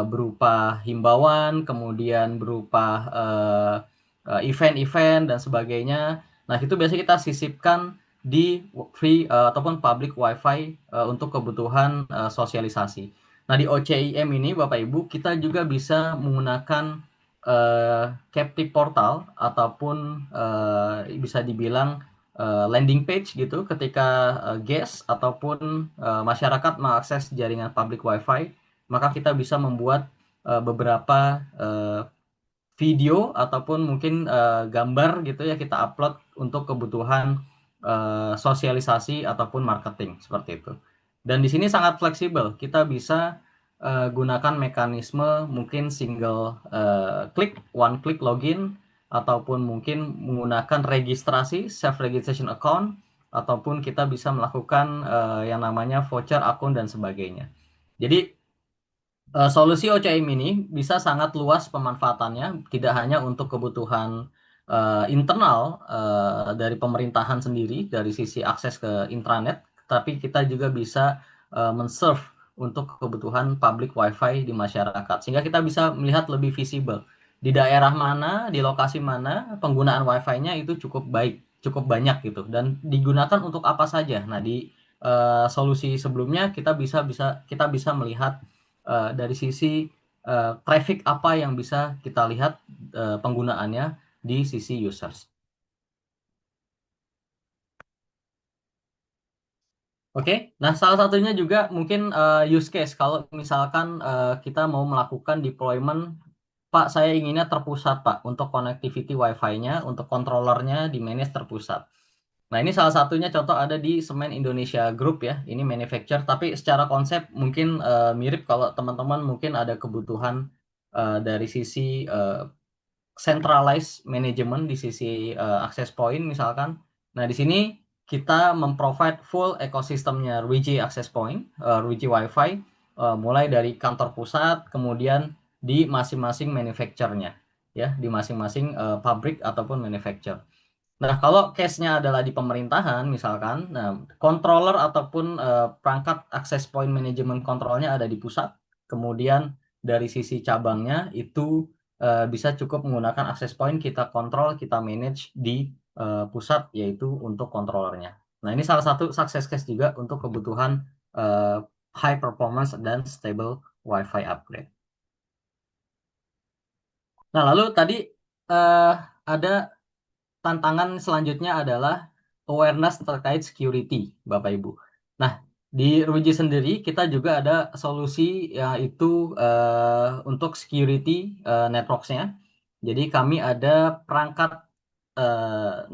berupa himbauan, kemudian berupa event-event dan sebagainya. Nah, itu biasanya kita sisipkan di free ataupun public WiFi untuk kebutuhan sosialisasi. Nah, di OCIM ini Bapak Ibu kita juga bisa menggunakan captive portal ataupun bisa dibilang landing page gitu ketika guest ataupun masyarakat mengakses jaringan public WiFi, maka kita bisa membuat beberapa video ataupun mungkin gambar gitu ya, kita upload untuk kebutuhan sosialisasi ataupun marketing seperti itu. Dan di sini sangat fleksibel, kita bisa gunakan mekanisme mungkin single click, one click login, ataupun mungkin menggunakan registrasi, self registration account, ataupun kita bisa melakukan yang namanya voucher akun dan sebagainya. Jadi solusi OCIM ini bisa sangat luas pemanfaatannya, tidak hanya untuk kebutuhan internal dari pemerintahan sendiri dari sisi akses ke intranet, tapi kita juga bisa men-serve untuk kebutuhan public WiFi di masyarakat, sehingga kita bisa melihat lebih visible di daerah mana, di lokasi mana penggunaan WiFi-nya itu cukup baik, cukup banyak gitu, dan digunakan untuk apa saja. Nah, di solusi sebelumnya kita bisa melihat dari sisi traffic apa yang bisa kita lihat penggunaannya di sisi users. Oke, nah salah satunya juga mungkin use case kalau misalkan kita mau melakukan deployment, Pak, saya inginnya terpusat, Pak, untuk connectivity WiFi-nya, untuk controllernya di manage terpusat. Nah, ini salah satunya contoh ada di Semen Indonesia Group ya. Ini manufacturer, tapi secara konsep mungkin mirip kalau teman-teman mungkin ada kebutuhan dari sisi centralized management di sisi access point misalkan. Nah, di sini kita memprovide full ekosistemnya RWG access point, RWG WiFi, mulai dari kantor pusat, kemudian di masing-masing manufacturer-nya, ya, di masing-masing pabrik ataupun manufacturer. Nah, kalau case-nya adalah di pemerintahan, misalkan, nah, controller ataupun perangkat access point management control-nya ada di pusat, kemudian dari sisi cabangnya itu bisa cukup menggunakan access point, kita kontrol, kita manage di pusat, yaitu untuk controllernya. Nah, ini salah satu success case juga untuk kebutuhan high performance dan stable WiFi upgrade. Nah, lalu tadi ada tantangan selanjutnya adalah awareness terkait security, Bapak Ibu. Nah, di Ruji sendiri kita juga ada solusi yaitu untuk security networks-nya. Jadi kami ada perangkat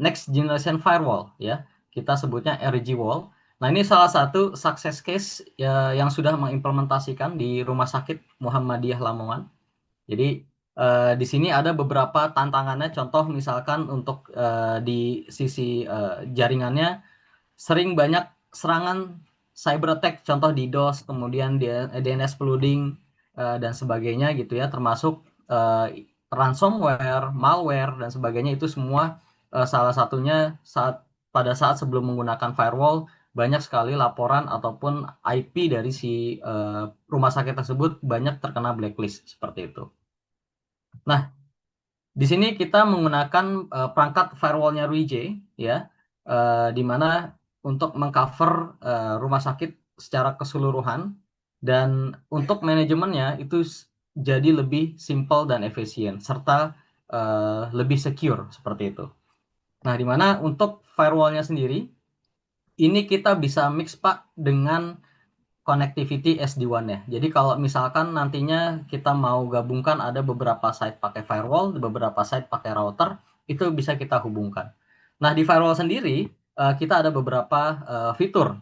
next generation firewall ya. Kita sebutnya RG Wall. Nah, ini salah satu success case yang sudah mengimplementasikan di Rumah Sakit Muhammadiyah Lamongan. Jadi di sini ada beberapa tantangannya. Contoh misalkan untuk di sisi jaringannya sering banyak serangan cyber attack, contoh DDoS, kemudian DNS flooding dan sebagainya gitu ya, termasuk ransomware, malware dan sebagainya. Itu semua salah satunya pada saat sebelum menggunakan firewall banyak sekali laporan ataupun IP dari si rumah sakit tersebut banyak terkena blacklist seperti itu. Nah, di sini kita menggunakan perangkat firewall-nya Ruijie ya, di mana untuk mengcover rumah sakit secara keseluruhan, dan untuk manajemennya itu jadi lebih simple dan efisien serta lebih secure seperti itu. Nah, di mana untuk firewall-nya sendiri ini kita bisa mix Pak dengan connectivity SD-WAN-nya. Jadi kalau misalkan nantinya kita mau gabungkan ada beberapa site pakai firewall, beberapa site pakai router, itu bisa kita hubungkan. Nah, di firewall sendiri kita ada beberapa fitur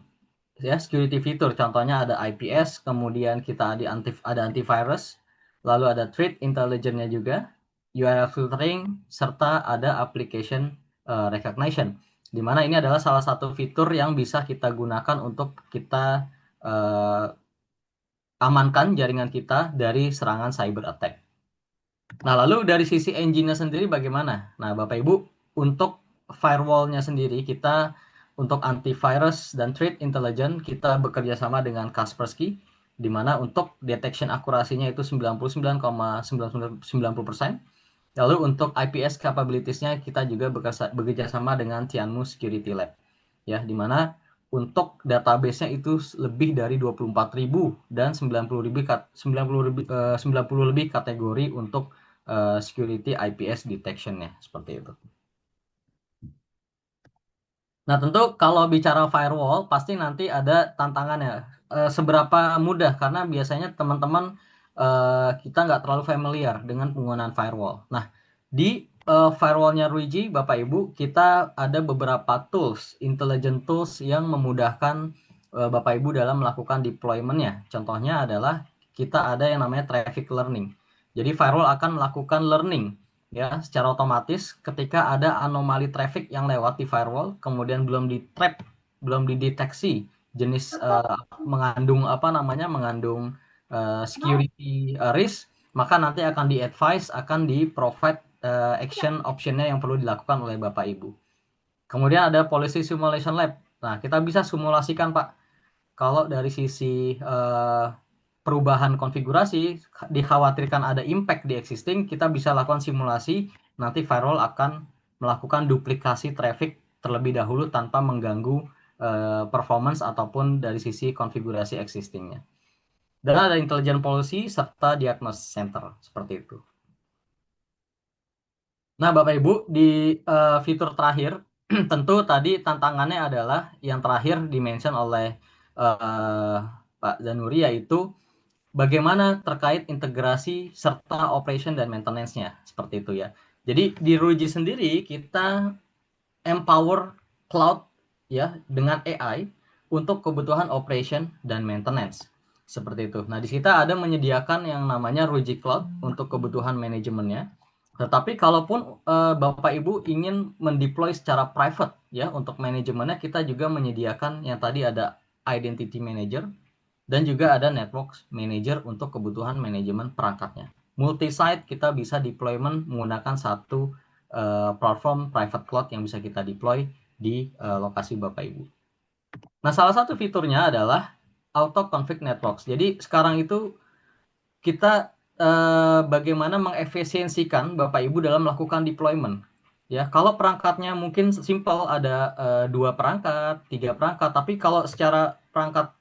ya, security fitur. Contohnya ada IPS, kemudian kita ada antivirus, lalu ada threat intelligence-nya juga, URL filtering, serta ada application recognition. Di mana ini adalah salah satu fitur yang bisa kita gunakan untuk kita amankan jaringan kita dari serangan cyber attack. Nah, lalu dari sisi engine-nya sendiri bagaimana? Nah, Bapak Ibu, untuk firewall-nya sendiri kita untuk antivirus dan threat intelligence kita bekerja sama dengan Kaspersky, di mana untuk detection akurasinya itu 99,90%. Lalu untuk IPS capabilities-nya kita juga bekerja sama dengan Tianmu Security Lab. Ya, di mana untuk database-nya itu lebih dari 24.000 dan 90 lebih kategori untuk security IPS detection-nya seperti itu. Nah, tentu kalau bicara firewall pasti nanti ada tantangannya. Seberapa mudah, karena biasanya teman-teman kita nggak terlalu familiar dengan penggunaan firewall. Nah, di firewall-nya Ruijie, Bapak Ibu, kita ada beberapa tools, intelligent tools yang memudahkan Bapak Ibu dalam melakukan deployment-nya. Contohnya adalah kita ada yang namanya traffic learning. Jadi firewall akan melakukan learning ya secara otomatis ketika ada anomali traffic yang lewat di firewall, kemudian belum dideteksi jenis mengandung security risk, maka nanti akan di-advise, akan di-provide action option-nya yang perlu dilakukan oleh Bapak Ibu. Kemudian ada policy simulation lab. Nah, kita bisa simulasikan Pak, kalau dari sisi perubahan konfigurasi dikhawatirkan ada impact di existing, kita bisa lakukan simulasi, nanti firewall akan melakukan duplikasi traffic terlebih dahulu tanpa mengganggu performance ataupun dari sisi konfigurasi existingnya. Dan ada intelligent policy serta diagnosis center seperti itu. Nah, Bapak Ibu, di fitur terakhir tentu tadi tantangannya adalah yang terakhir dimention oleh Pak Zanuri, yaitu bagaimana terkait integrasi serta operation dan maintenance-nya seperti itu ya. Jadi di Ruijie sendiri kita empower cloud ya dengan AI untuk kebutuhan operation dan maintenance seperti itu. Nah, di kita ada menyediakan yang namanya Ruijie Cloud untuk kebutuhan manajemennya. Tetapi kalaupun Bapak Ibu ingin mendeploy secara private ya untuk manajemennya, kita juga menyediakan yang tadi ada Identity Manager dan juga ada Network Manager untuk kebutuhan manajemen perangkatnya. Multi-site kita bisa deployment menggunakan satu platform private cloud yang bisa kita deploy di lokasi Bapak Ibu. Nah, salah satu fiturnya adalah Auto Config Networks. Jadi sekarang itu kita bagaimana mengefisiensikan Bapak Ibu dalam melakukan deployment. Ya, kalau perangkatnya mungkin simple, ada 2 perangkat, 3 perangkat, tapi kalau secara perangkat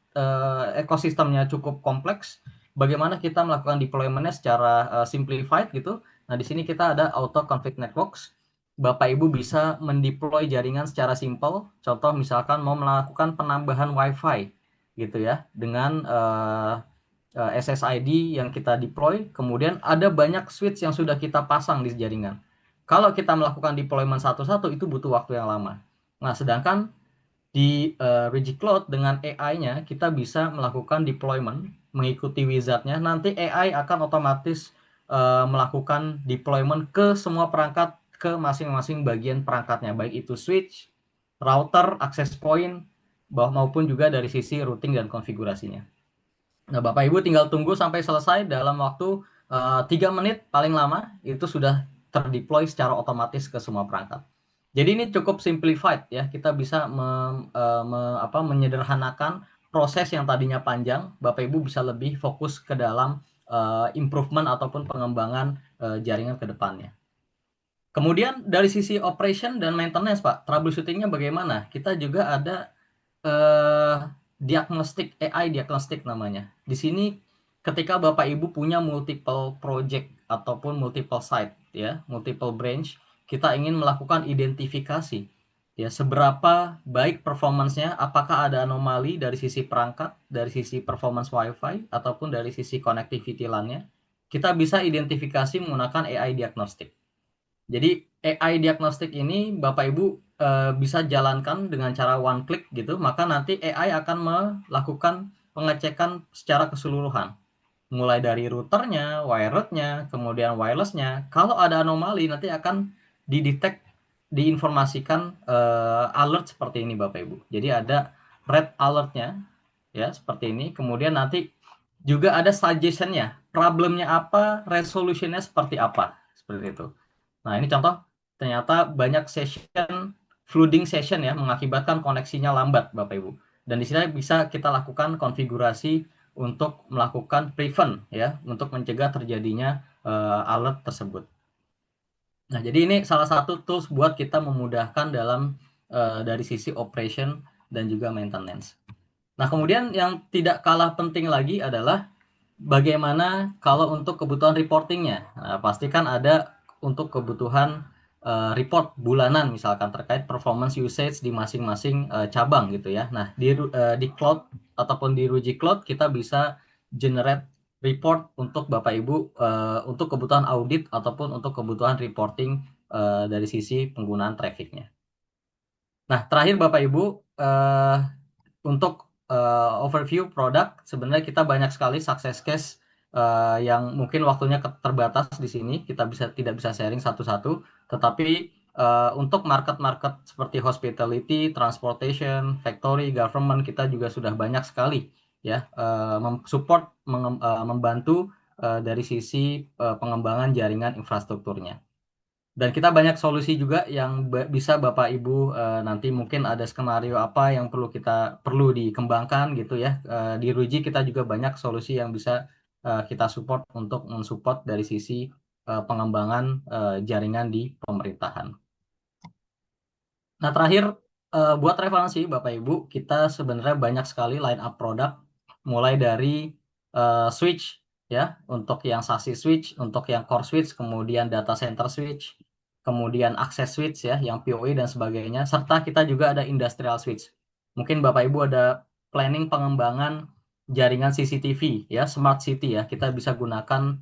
ekosistemnya cukup kompleks, bagaimana kita melakukan deployment-nya secara simplified gitu. Nah, di sini kita ada Auto Config Networks Bapak Ibu bisa mendeploy jaringan secara simpel. Contoh misalkan mau melakukan penambahan WiFi gitu ya, dengan SSID yang kita deploy, kemudian ada banyak switch yang sudah kita pasang di jaringan. Kalau kita melakukan deployment satu-satu itu butuh waktu yang lama. Nah, sedangkan di RigiCloud dengan AI-nya kita bisa melakukan deployment mengikuti wizardnya. Nanti AI akan otomatis melakukan deployment ke semua perangkat, ke masing-masing bagian perangkatnya, baik itu switch, router, access point, maupun juga dari sisi routing dan konfigurasinya. Nah, Bapak Ibu tinggal tunggu sampai selesai dalam waktu 3 menit paling lama, itu sudah terdeploy secara otomatis ke semua perangkat. Jadi ini cukup simplified ya, kita bisa menyederhanakan proses yang tadinya panjang, Bapak Ibu bisa lebih fokus ke dalam improvement ataupun pengembangan jaringan ke depannya. Kemudian dari sisi operation dan maintenance, Pak, troubleshooting-nya bagaimana? Kita juga ada diagnostik, AI diagnostik namanya. Di sini ketika Bapak Ibu punya multiple project ataupun multiple site ya, multiple branch, kita ingin melakukan identifikasi ya, seberapa baik performance-nya, apakah ada anomali dari sisi perangkat, dari sisi performance WiFi ataupun dari sisi connectivity LAN-nya. Kita bisa identifikasi menggunakan AI diagnostik. Jadi AI diagnostik ini Bapak Ibu bisa jalankan dengan cara one click gitu, maka nanti AI akan melakukan pengecekan secara keseluruhan. Mulai dari routernya, wirednya, kemudian wirelessnya. Kalau ada anomali nanti akan diinformasikan alert seperti ini Bapak Ibu. Jadi ada red alertnya ya seperti ini. Kemudian nanti juga ada suggestionnya, problemnya apa, resolutionnya seperti apa, seperti itu. Nah, ini contoh ternyata banyak flooding session ya, mengakibatkan koneksinya lambat Bapak Ibu. Dan di sini bisa kita lakukan konfigurasi untuk melakukan prevent ya, untuk mencegah terjadinya alert tersebut. Nah, jadi ini salah satu tools buat kita memudahkan dalam dari sisi operation dan juga maintenance. Nah, kemudian yang tidak kalah penting lagi adalah bagaimana kalau untuk kebutuhan reportingnya. Nah, pastikan ada untuk kebutuhan report bulanan misalkan terkait performance usage di masing-masing cabang gitu ya. Nah, di cloud ataupun di RigiCloud kita bisa generate report untuk Bapak Ibu untuk kebutuhan audit ataupun untuk kebutuhan reporting dari sisi penggunaan trafficnya. Nah, terakhir Bapak Ibu untuk overview produk, sebenarnya kita banyak sekali success case yang mungkin waktunya terbatas di sini, kita tidak bisa sharing satu-satu, tetapi untuk market-market seperti hospitality, transportation, factory, government, kita juga sudah banyak sekali ya support membantu dari sisi pengembangan jaringan infrastrukturnya. Dan kita banyak solusi juga yang bisa Bapak Ibu nanti mungkin ada skenario apa yang perlu dikembangkan gitu ya. Di Ruji kita juga banyak solusi yang bisa kita support untuk mensupport dari sisi pengembangan jaringan di pemerintahan. Nah, terakhir buat referensi Bapak Ibu, kita sebenarnya banyak sekali line up produk mulai dari switch ya, untuk yang SASE switch, untuk yang core switch, kemudian data center switch, kemudian access switch ya, yang PoE dan sebagainya, serta kita juga ada industrial switch. Mungkin Bapak Ibu ada planning pengembangan jaringan CCTV ya, smart city ya, kita bisa gunakan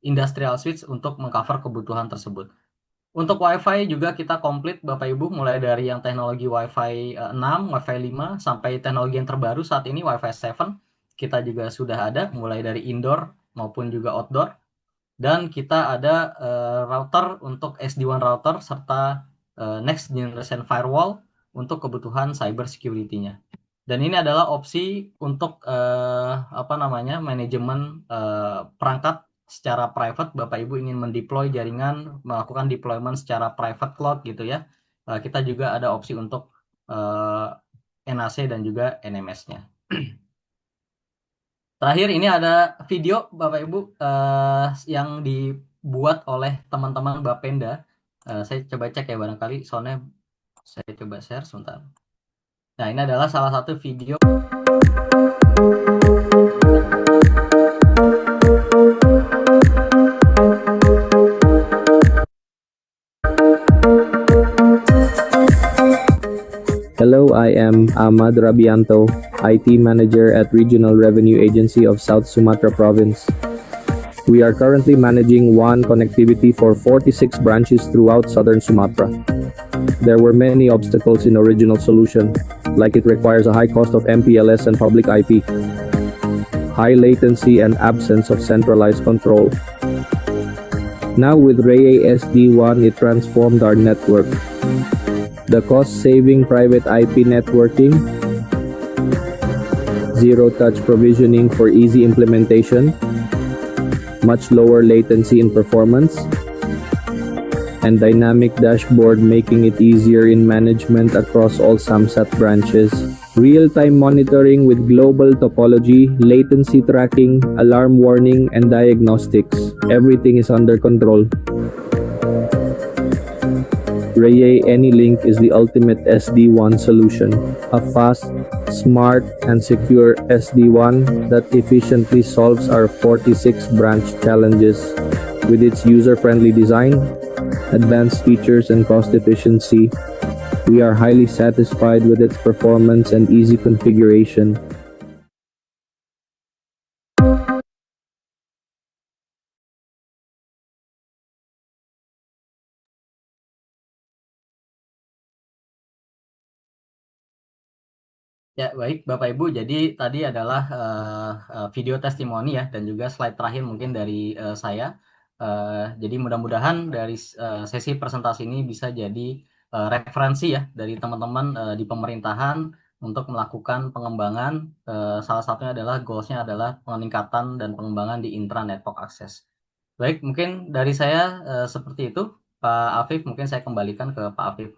industrial switch untuk mengcover kebutuhan tersebut. Untuk WiFi juga kita komplit Bapak Ibu, mulai dari yang teknologi WiFi 6, WiFi 5, sampai teknologi yang terbaru saat ini WiFi 7, kita juga sudah ada, mulai dari indoor maupun juga outdoor. Dan kita ada router untuk SD-WAN router serta next generation firewall untuk kebutuhan cyber security-nya. Dan ini adalah opsi untuk manajemen perangkat secara private. Bapak Ibu ingin mendeploy jaringan, melakukan deployment secara private cloud gitu ya. Kita juga ada opsi untuk NAC dan juga NMS-nya. Terakhir ini ada video Bapak Ibu yang dibuat oleh teman-teman Bapenda. Saya coba cek ya, barangkali soalnya saya coba share sebentar. Nah, ini adalah salah satu video Ahmad Rabianto, IT Manager at Regional Revenue Agency of South Sumatra Province. We are currently managing WAN connectivity for 46 branches throughout southern Sumatra. There were many obstacles in original solution, like it requires a high cost of MPLS and public IP, high latency and absence of centralized control. Now with Ray SD-WAN, it transformed our network. The cost-saving private IP networking, zero-touch provisioning for easy implementation, much lower latency in performance, and dynamic dashboard making it easier in management across all SAMSAT branches. Real-time monitoring with global topology, latency tracking, alarm warning, and diagnostics. Everything is under control. Ray AnyLink is the ultimate SD-WAN solution. A fast, smart, and secure SD-WAN that efficiently solves our 46 branch challenges. With its user-friendly design, advanced features, and cost efficiency, we are highly satisfied with its performance and easy configuration. Ya, baik Bapak Ibu. Jadi tadi adalah video testimoni ya, dan juga slide terakhir mungkin dari saya. Jadi mudah-mudahan dari sesi presentasi ini bisa jadi referensi ya dari teman-teman di pemerintahan untuk melakukan pengembangan. Salah satunya adalah goals-nya adalah peningkatan dan pengembangan di intra network access. Baik, mungkin dari saya seperti itu. Pak Afif, mungkin saya kembalikan ke Pak Afif.